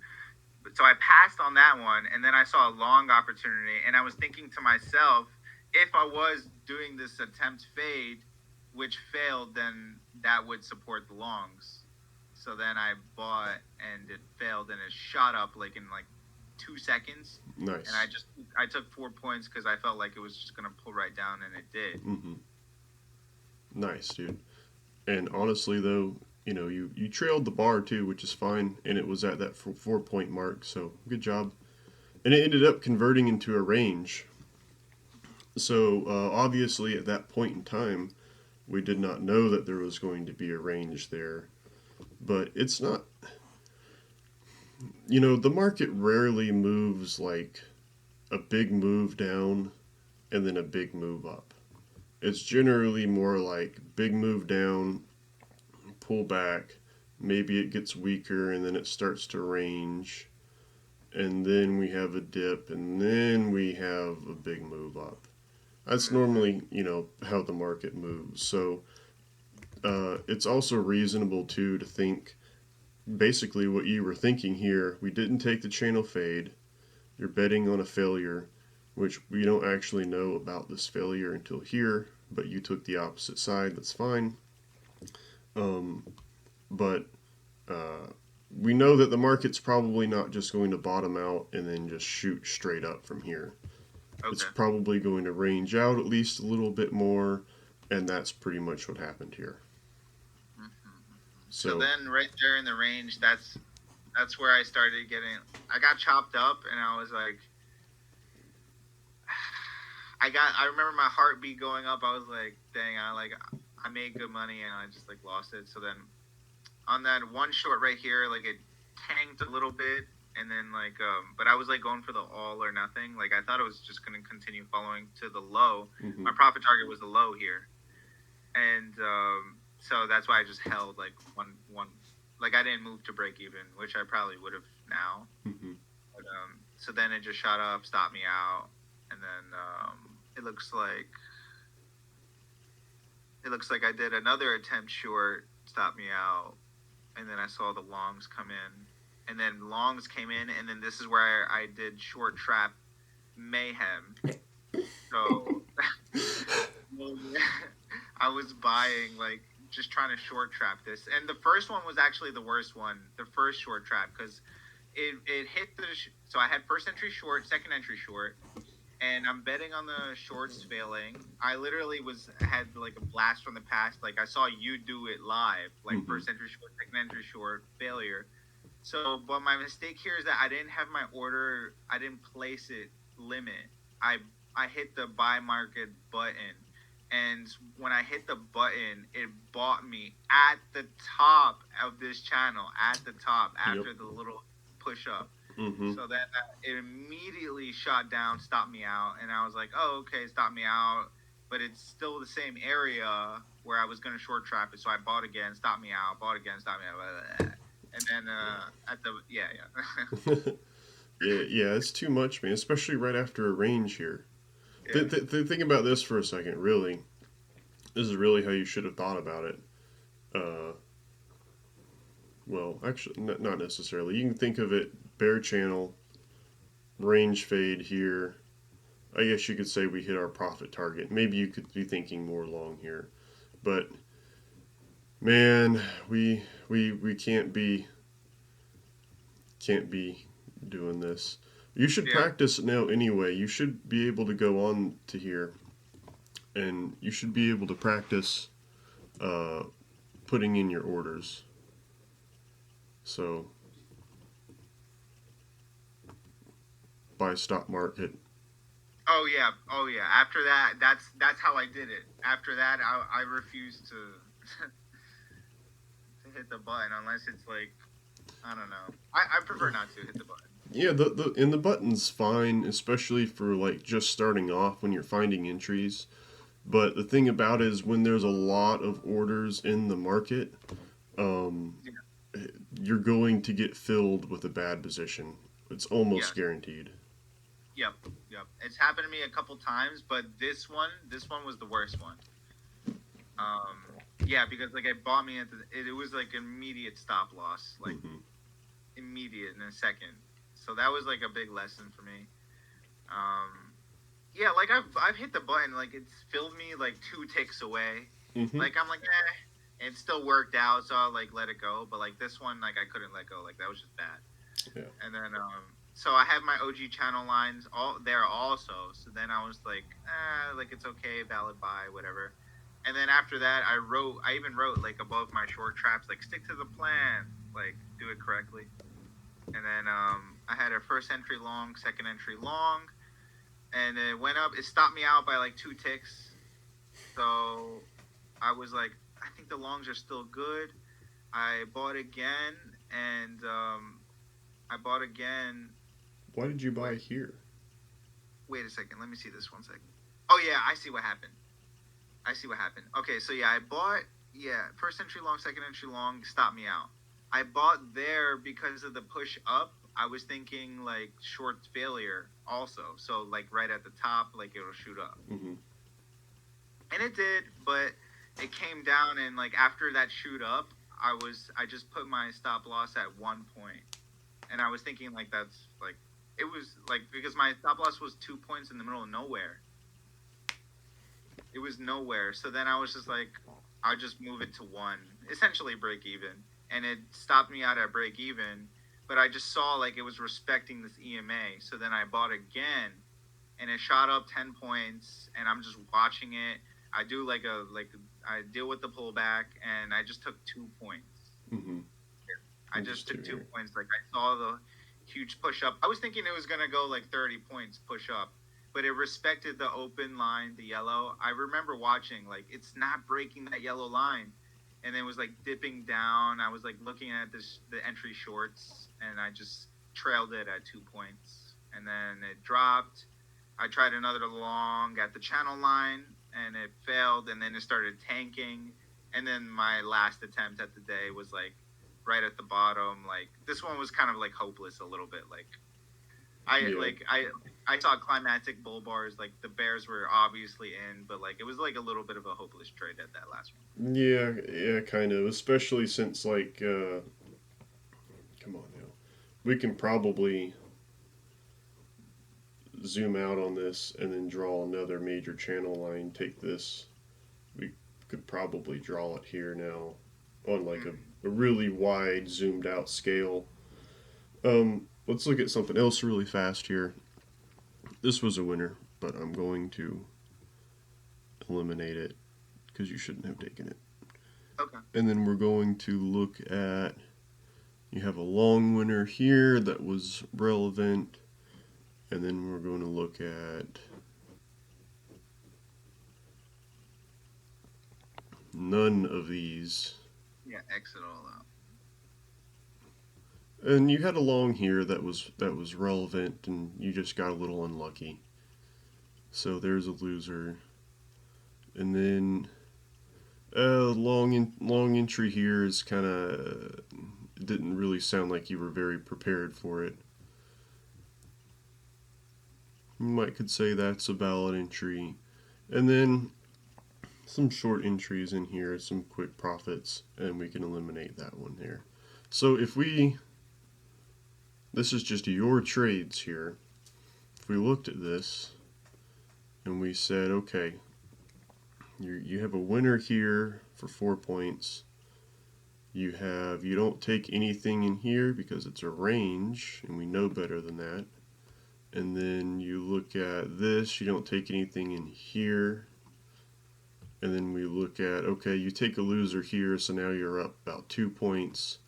But so I passed on that one, and then I saw a long opportunity, and I was thinking to myself, if I was doing this attempt fade, which failed, then that would support the longs. So then I bought, and it failed, and it shot up like in like 2 seconds. Nice. And I took 4 points because I felt like it was just gonna pull right down, and it did. Mm-hmm. Nice, dude. And honestly, though, you trailed the bar too, which is fine, and it was at that 4 point mark, so good job. And it ended up converting into a range. So obviously, at that point in time, we did not know that there was going to be a range there. But it's not. The market rarely moves like a big move down and then a big move up. It's generally more like big move down, pull back, maybe it gets weaker and then it starts to range, and then we have a dip, and then we have a big move up. That's normally, how the market moves. So it's also reasonable too to think basically what you were thinking here. We didn't take the channel fade. You're betting on a failure, which we don't actually know about this failure until here, but you took the opposite side. That's fine. But we know that the market's probably not just going to bottom out and then just shoot straight up from here. Okay. It's probably going to range out at least a little bit more, and that's pretty much what happened here. So then right there in the range, that's where I started getting, I got chopped up, and I was like, I remember my heartbeat going up. I was like, dang, I made good money, and I just like lost it. So then on that one short right here, like it tanked a little bit, and then but I was like going for the all or nothing. Like I thought it was just going to continue following to the low. Mm-hmm. My profit target was the low here, and so that's why I just held like one. Like I didn't move to break even, which I probably would have now. Mm-hmm. But, so then it just shot up, stopped me out, and then it looks like I did another attempt short, stopped me out, and then I saw the longs come in, and then longs came in, and then this is where I did short trap mayhem. So I was buying like just trying to short trap this, and the first one was actually the worst one, the first short trap, because it hit so I had first entry short, second entry short, and I'm betting on the shorts failing. I literally had like a blast from the past. Like I saw you do it live, like mm-hmm. First entry short, second entry short, failure. So, but my mistake here is that I didn't have my order. I didn't place it limit. I hit the buy market button, and when I hit the button, it bought me at the top of this channel, at the top after the little push up. Mm-hmm. So then it immediately shot down, stopped me out, and I was like, oh, okay, stop me out. But it's still the same area where I was going to short trap it. So I bought again, stopped me out, bought again, stopped me out. And then yeah, it's too much, man, especially right after a range here. Yeah. Think about this for a second, really. This is really how you should have thought about it. Well, actually, not necessarily. You can think of it bear channel, range fade here. I guess you could say we hit our profit target. Maybe you could be thinking more long here. But, man, we can't be doing this. You should practice now anyway. You should be able to go on to here, and you should be able to practice putting in your orders. So buy stop market. Oh yeah, oh yeah. After that, that's how I did it. After that, I refused to to hit the button unless it's like I don't know. I prefer not to hit the button. Yeah, the button's fine, especially for like just starting off when you're finding entries. But the thing about it is when there's a lot of orders in the market, um, Yeah. you're going to get filled with a bad position. It's almost Yes. guaranteed. Yep. Yep. It's happened to me a couple times, but this one was the worst one. Yeah, because like it bought me at it was like immediate stop loss, like Hmm. immediate in a second. So that was like a big lesson for me. Um, yeah, like I've hit the button, like it's filled me like two ticks away. Hmm. Like I'm like, it still worked out, so I'll like let it go. But like this one, like I couldn't let go. Like that was just bad. Yeah. And then so I have my OG channel lines all there also. So then I was like it's okay, valid buy, whatever. And then after that, I even wrote like above my short traps, like stick to the plan, like do it correctly. And then I had a first entry long, second entry long, and it went up. It stopped me out by like two ticks. So I was like, I think the longs are still good. I bought again, and I bought again. Why did you buy Wait, here? wait a second. Let me see this 1 second. Oh yeah, I see what happened. I see what happened. Okay, so yeah, I bought first entry long, second entry long stopped me out. I bought there because of the push up. I was thinking like short failure also. So like right at the top, like it'll shoot up. Hmm. And it did, but it came down and like after that shoot up, I just put my stop loss at 1 point. And I was thinking like that's like it was like because my stop loss was 2 points in the middle of nowhere. It was nowhere. So then I was just like, I'll just move it to one, essentially break even. And it stopped me out at break even. But I just saw like it was respecting this EMA. So then I bought again and it shot up 10 points. And I'm just watching it. I do I deal with the pullback and I just took 2 points. Hmm. I just took 2 points. Like I saw the huge push up. I was thinking it was going to go like 30 points push up, but it respected the open line, the yellow. I remember watching, like, it's not breaking that yellow line. And it was like dipping down. I was like looking at the entry shorts, and I just trailed it at 2 points. And then it dropped. I tried another long at the channel line, and it failed. And then it started tanking. And then my last attempt at the day was like right at the bottom. Like this one was kind of like hopeless a little bit. Like I Yeah. like I saw climatic bull bars. Like the bears were obviously in, but like it was like a little bit of a hopeless trade at that last one. Yeah, yeah, kind of. Especially since, like, come on now. We can probably zoom out on this and then draw another major channel line. Take this. We could probably draw it here now on like a really wide, zoomed out scale. Let's look at something else really fast here. This was a winner, but I'm going to eliminate it because you shouldn't have taken it. Okay. And then we're going to look at, you have a long winner here that was relevant. And then we're going to look at none of these. Yeah, exit all out. And you had a long here that was relevant, and you just got a little unlucky. So there's a loser. And then long entry here is kind of didn't really sound like you were very prepared for it. You might could say that's a valid entry. And then some short entries in here, some quick profits, and we can eliminate that one there. So this is just your trades here. If we looked at this and we said, okay, you have a winner here for 4 points. You don't take anything in here because it's a range, and we know better than that. And then you look at this, you don't take anything in here. And then we look at, okay, you take a loser here, so now you're up about 2 points.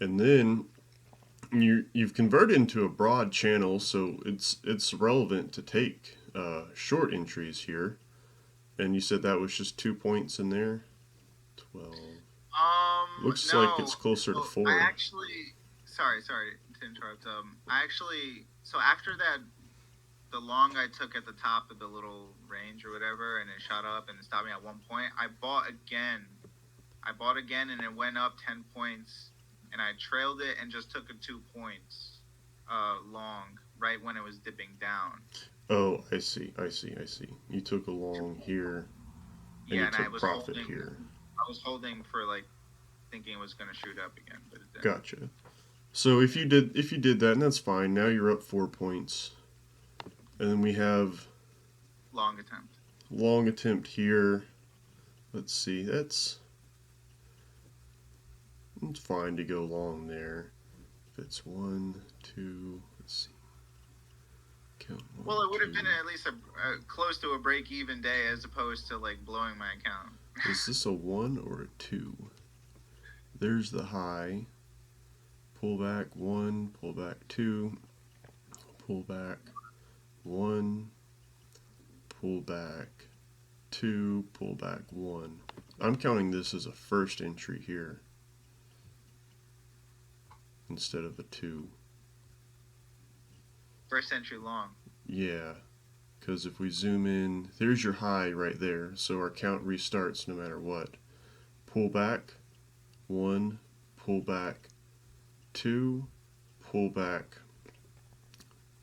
And then you've converted into a broad channel, so it's relevant to take short entries here. And you said that was just 2 points in there. 12. Looks like No. it's closer to So I 4. actually, sorry to interrupt. I actually, so after that, the long I took at the top of the little range or whatever, and it shot up and it stopped me at 1 point. I bought again. And it went up 10 points, and I trailed it and just took a 2 points, long right when it was dipping down. Oh, I see. You took a long here, and Yeah, you and I took was profit holding. here. I was holding for like thinking it was gonna shoot up again, but it didn't. Gotcha. So if you did that, and that's fine. Now you're up 4 points, and then we have Long attempt. long attempt here. Let's see. It's fine to go long there. If it's 1, 2. Let's see. Count 1, Well, it would have 2. been at least a close to a break-even day as opposed to like blowing my account. Is this a 1 or a 2? There's the high. Pull back 1, pull back 2, pull back 1, pull back 2, pull back 1. I'm counting this as a first entry here instead of a 2. First entry long. Yeah, because if we zoom in, there's your high right there, so our count restarts no matter what. Pull back 1, pull back 2, pull back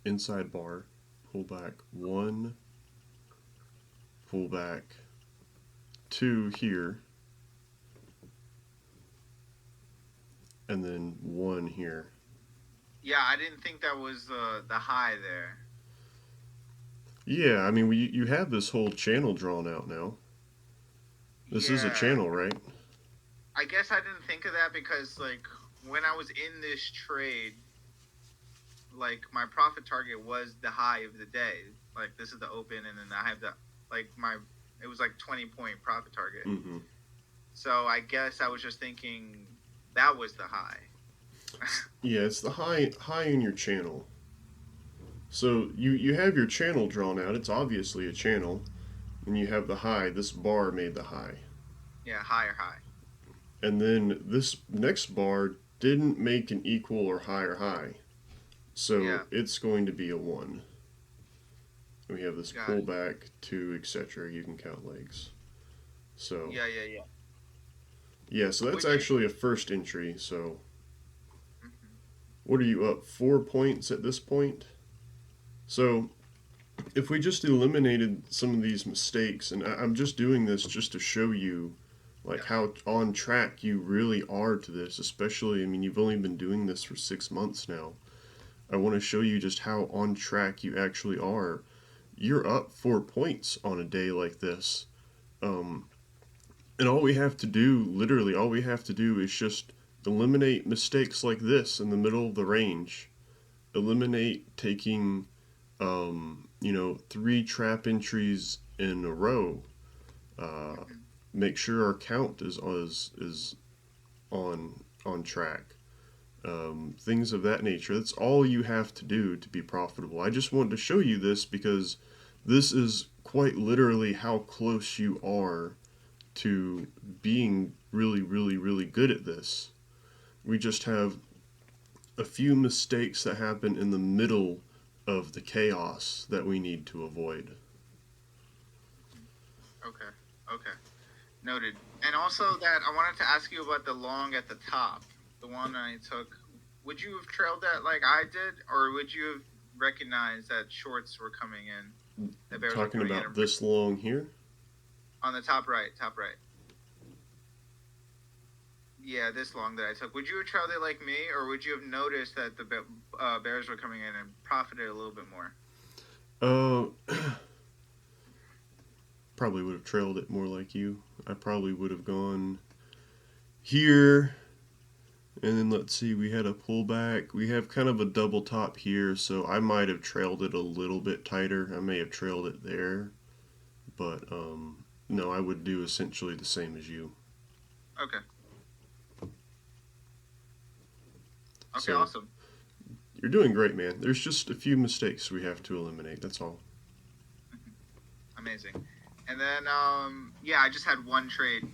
inside bar, pull back 1, pull back 2 here, and then 1 here. Yeah, I didn't think that was the high there. Yeah, I mean, you have this whole channel drawn out now. This is a Yeah. channel, right? I guess I didn't think of that because like when I was in this trade, like my profit target was the high of the day. Like this is the open, and then I have the it was like 20-point profit target. Mm-hmm. So I guess I was just thinking that was the high. Yeah, it's the high in your channel. So you have your channel drawn out. It's obviously a channel, and you have the high. This bar made the high, Yeah, higher high. and then this next bar didn't make an equal or higher high, so Yeah. it's going to be a 1. We have this Got it. pullback, 2, etc. You can count legs. So Yeah. yeah, so that's Which- actually a first entry. So Mhm. what are you up 4 points at this point? So if we just eliminated some of these mistakes, and I'm just doing this just to show you like Yeah. how on track you really are to this, especially, I mean, you've only been doing this for 6 months now. I want to show you just how on track you actually are. You're up 4 points on a day like this. And all we have to do, literally, all we have to do is just eliminate mistakes like this in the middle of the range. Eliminate taking 3 trap entries in a row. Make sure our count is on track. Things of that nature. That's all you have to do to be profitable. I just wanted to show you this because this is quite literally how close you are to being really, really, really good at this. We just have a few mistakes that happen in the middle of the chaos that we need to avoid. Okay. Noted. And also that I wanted to ask you about the long at the top, the one I took. Would you have trailed that like I did, or would you have recognized that shorts were coming in? That bears were Talking coming about in this long here? on the top right. Yeah, this long that I took. Would you have trailed it like me, or would you have noticed that the bears were coming in and profited a little bit more? Probably would have trailed it more like you. I probably would have gone here, and then let's see, we had a pullback. We have kind of a double top here, so I might have trailed it a little bit tighter. I may have trailed it there, but no, I would do essentially the same as you. Okay. Okay, So, awesome. You're doing great, man. There's just a few mistakes we have to eliminate. That's all. Amazing. And then yeah, I just had one trade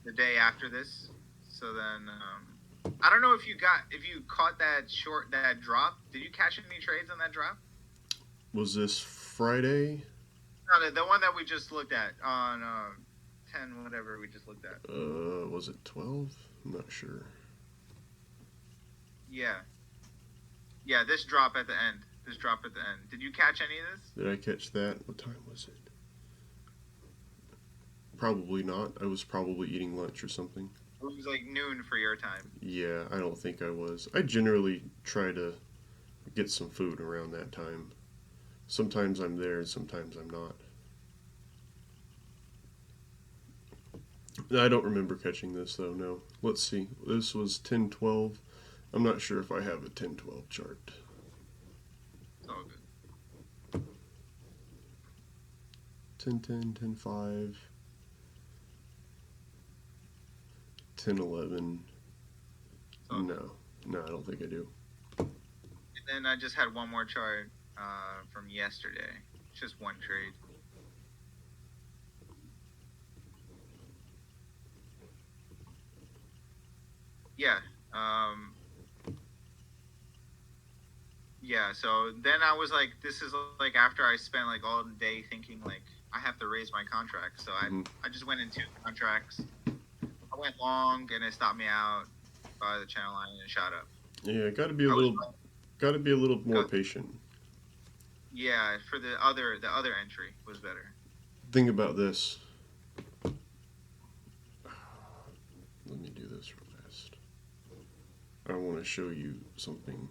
the day after this. So then I don't know if you caught that drop. Did you catch any trades on that drop? Was this Friday? No, the one that we just looked at on 10 whatever we just looked at. Was it 12? I'm not sure. Yeah. Yeah, this drop at the end. Did you catch any of this? Did I catch that? What time was it? Probably not. I was probably eating lunch or something. It was like noon for your time. Yeah, I don't think I was. I generally try to get some food around that time. Sometimes I'm there, sometimes I'm not. I don't remember catching this though, no. Let's see. This was 10-12. I'm not sure if I have a 10-12 chart. It's all good. 10-10, 10-5, 10-11. No, I don't think I do. And then I just had one more chart from yesterday. Just one trade. Yeah. Yeah, so then I was like, this is like after I spent like all the day thinking like I have to raise my contract. So I just went into contracts. I went long and it stopped me out by the channel line and it shot up. Yeah, got to be a little more patient. Yeah, for the other entry was better. Think about this. Let me do this real fast. I want to show you something.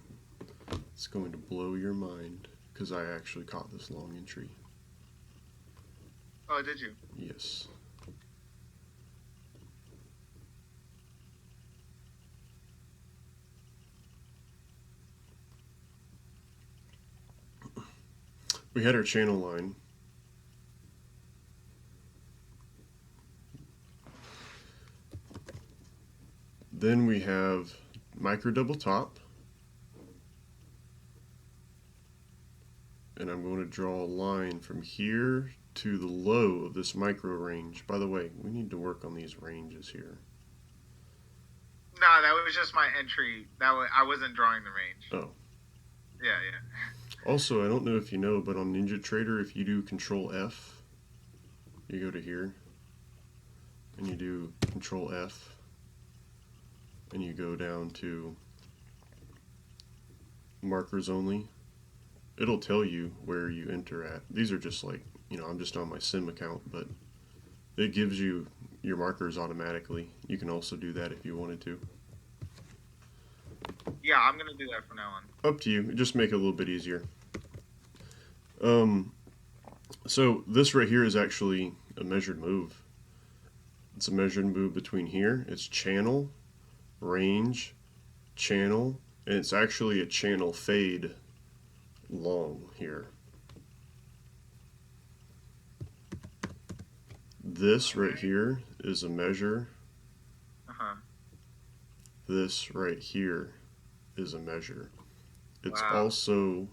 It's going to blow your mind because I actually caught this long entry. Oh, did you? Yes. We had our channel line. Then we have micro double top. And I'm going to draw a line from here to the low of this micro range. By the way, we need to work on these ranges here. No, that was just my entry. I wasn't drawing the range. Oh. Yeah. Also, I don't know if you know, but on NinjaTrader, if you do Control F, you go to here, and you do Control F, and you go down to markers only. It'll tell you where you enter at. These are just like, I'm just on my sim account, but it gives you your markers automatically. You can also do that if you wanted to. Yeah, I'm going to do that from now on. Up to you. Just make it a little bit easier. So this right here is actually a measured move. It's a measured move between here. It's channel, range, channel, and it's actually a channel fade long here. This right here is a measure. This right here is a measure. It's also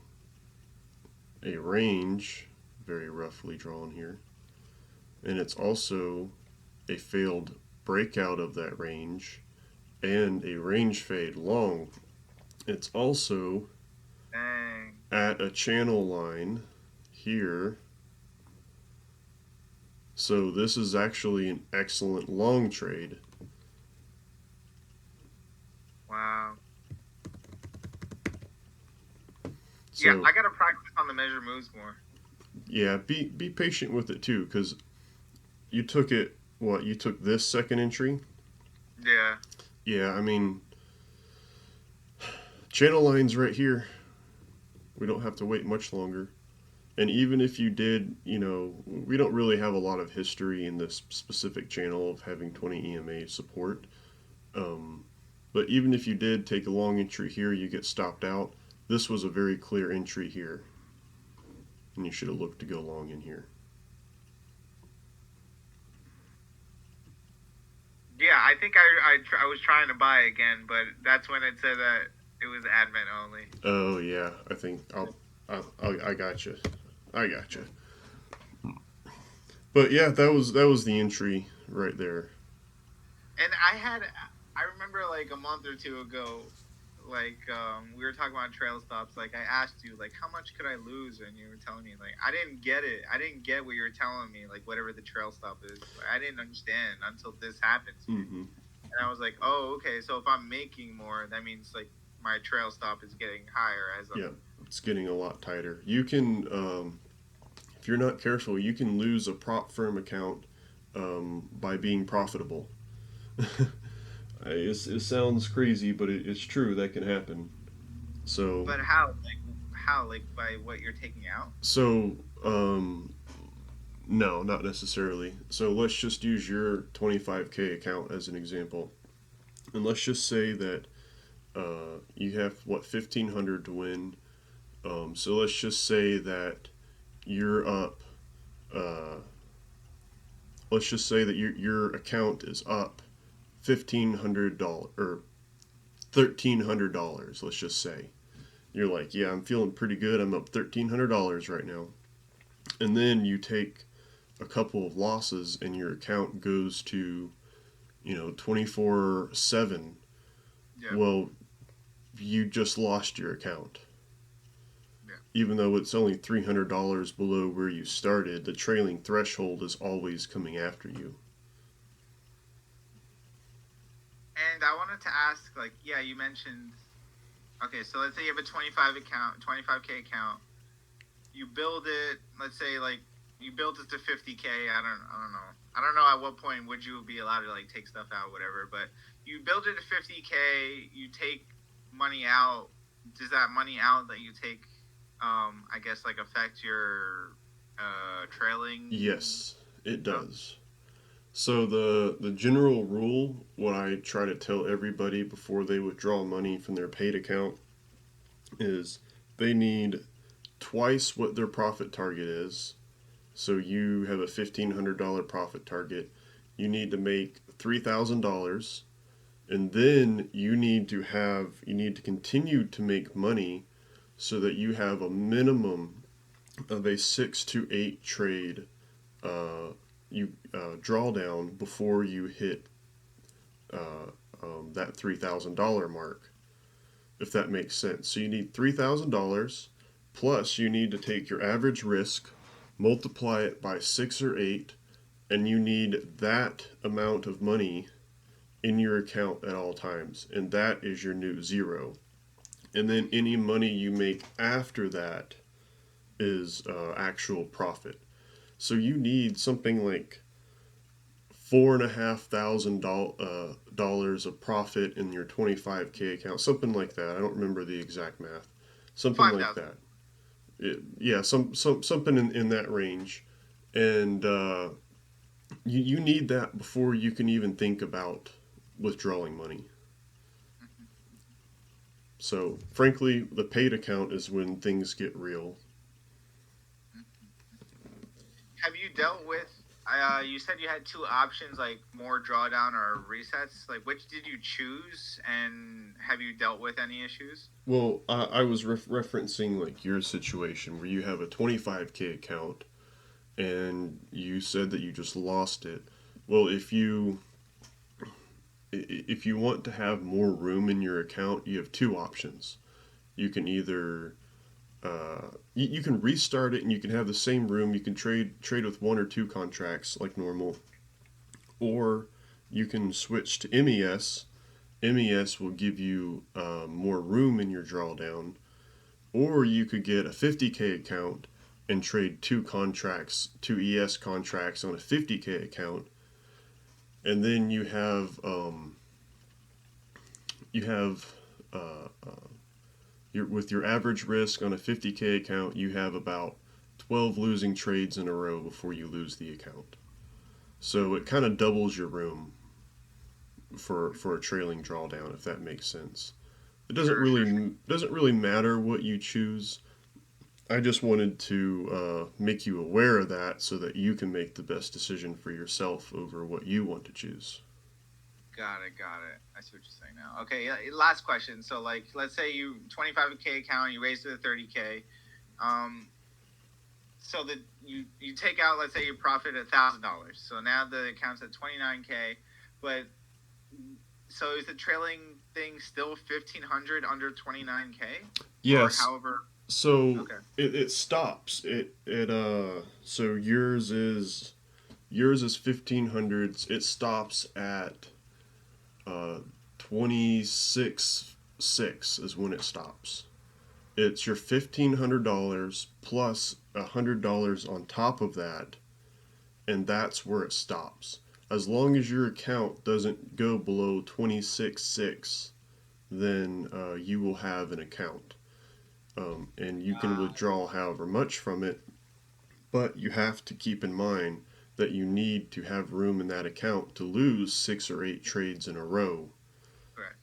a range, very roughly drawn here, and it's also a failed breakout of that range and a range fade long. It's also at a channel line here. So this is actually an excellent long trade. Wow. So, yeah, I gotta practice on the measure moves more. Yeah, be patient with it too, because you took it. What, you took this second entry? Yeah. Yeah, I mean, channel lines right here. We don't have to wait much longer. And even if you did, we don't really have a lot of history in this specific channel of having 20 EMA support. But even if you did take a long entry here, you get stopped out. This was a very clear entry here. And you should have looked to go long in here. Yeah, I think I was trying to buy again, but that's when it said that It was admin only. Oh yeah, I think I got you. I got you. But yeah, that was the entry right there. And I remember like a month or two ago, like we were talking about trail stops. Like I asked you, like how much could I lose, and you were telling me like I didn't get it. I didn't get what you were telling me. Like whatever the trail stop is, like, I didn't understand until this happened to me. Hmm. And I was like, oh, okay. So if I'm making more, that means like my trail stop is getting higher as Yeah, I'm. it's getting a lot tighter. You can, if you're not careful, you can lose a prop firm account by being profitable. It sounds crazy, but it's true. That can happen. So, But how? Like how? Like by what you're taking out? so no, not necessarily. So let's just use your 25K account as an example, and let's just say that you have what 1,500 to win. So let's just say that you're up. Uh, let's just say that your account is up $1,500 or $1,300. Let's just say you're like, yeah, I'm feeling pretty good. I'm up $1,300 right now, and then you take a couple of losses and your account goes to 24/7. Yeah. Well, you just lost your account. Yeah. Even though it's only $300 below where you started, the trailing threshold is always coming after you. And I wanted to ask, like, yeah, you mentioned. Okay, so let's say you have a 25K account. You build it. Let's say like you build it to 50K. I don't know. I don't know at what point would you be allowed to like take stuff out, whatever. But you build it to 50K. You take money out. Does that money out that you take, I guess like affect your trailing Yes, it stuff? does. So the general rule, what I try to tell everybody before they withdraw money from their paid account is they need twice what their profit target is. So you have a $1,500 profit target. You need to make $3,000, and then you need to continue to make money so that you have a minimum of a 6 to 8 trade uh, you drawdown before you hit uh, that $3,000 mark, if that makes sense. So you need $3,000 plus you need to take your average risk, multiply it by 6 or 8, and you need that amount of money in your account at all times, and that is your new zero. And then any money you make after that is actual profit. So you need something like $4,500 of profit in your 25K account, something like that. I don't remember the exact math, something Five like thousand. that. Yeah, something in that range, and you need that before you can even think about withdrawing money. So, frankly, the paid account is when things get real. Have you dealt with? You said you had two options, like more drawdown or resets. Like, which did you choose, and have you dealt with any issues? Well, I was referencing like your situation where you have a 25K account and you said that you just lost it. Well, if you want to have more room in your account, you have two options. You can either you can restart it and you can have the same room. You can trade with 1 or 2 contracts like normal, or you can switch to MES. MES will give you more room in your drawdown, or you could get a 50K account and trade 2 contracts, 2 ES contracts on a 50K account, and then you have with your average risk on a 50K account, you have about 12 losing trades in a row before you lose the account. So it kind of doubles your room for a trailing drawdown, if that makes sense. It doesn't Sure, sure, sure. really matter what you choose. I just wanted to make you aware of that so that you can make the best decision for yourself over what you want to choose. Got it, got it. I see what you're saying now. Okay, yeah, last question. So, like, let's say you 25K account, you raise it to 30K. Um, so that you take out, let's say you profit $1,000. So now the account's at 29K, but so is the trailing thing still 1,500 under 29K, or Yes. however? So Okay, it stops. So yours is 1,500. It stops at 26.6 is when it stops. It's your $1,500 plus $100 on top of that, and that's where it stops. As long as your account doesn't go below 26.6, then you will have an account, and you can withdraw however much from it. But you have to keep in mind that you need to have room in that account to lose 6 or 8 trades in a row. correct.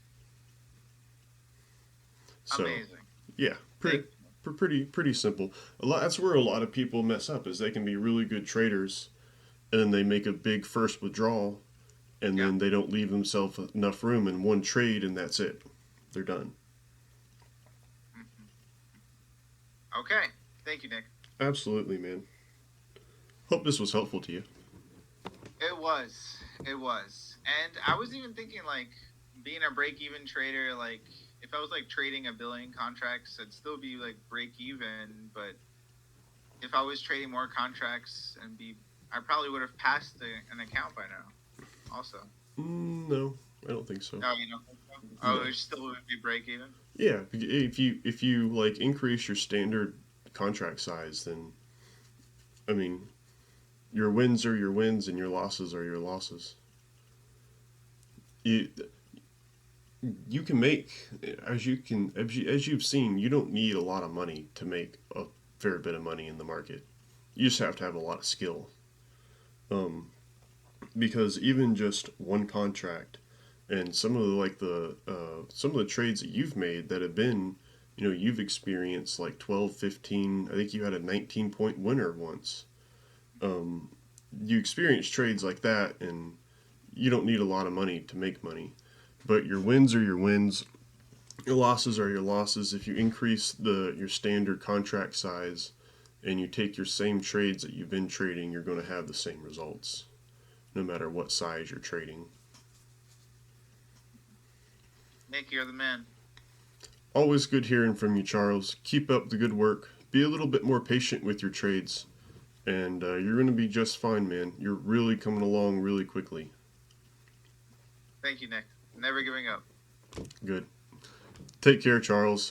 So Amazing. yeah, Thank pretty simple. That's where a lot of people mess up is they can be really good traders and then they make a big first withdrawal and Yeah. then they don't leave themselves enough room in one trade and that's it. They're done. Okay. Thank you, Nick. Absolutely, man. Hope this was helpful to you. It was. It was. And I was even thinking like being a break even trader, like if I was like trading a billion contracts, I'd still be like break even, but if I was trading more contracts and be I probably would have passed an account by now. Also. No, I don't think so. No, you know. Oh, No. it still would be break even. Yeah, if you like increase your standard contract size, then I mean your wins are your wins and your losses are your losses. You you can make as you've seen, you don't need a lot of money to make a fair bit of money in the market. You just have to have a lot of skill. Um, because even just one contract and some of the trades that you've made that have been, you've experienced like 12, 15. I think you had a 19-point winner once. um, you experience trades like that and you don't need a lot of money to make money, but your wins are your wins, your losses are your losses. If you increase your standard contract size and you take your same trades that you've been trading, you're going to have the same results no matter what size you're trading. Nick, you're the man. Always good hearing from you, Charles. Keep up the good work. Be a little bit more patient with your trades, and you're going to be just fine, man. You're really coming along really quickly. Thank you, Nick. Never giving up. Good. Take care, Charles.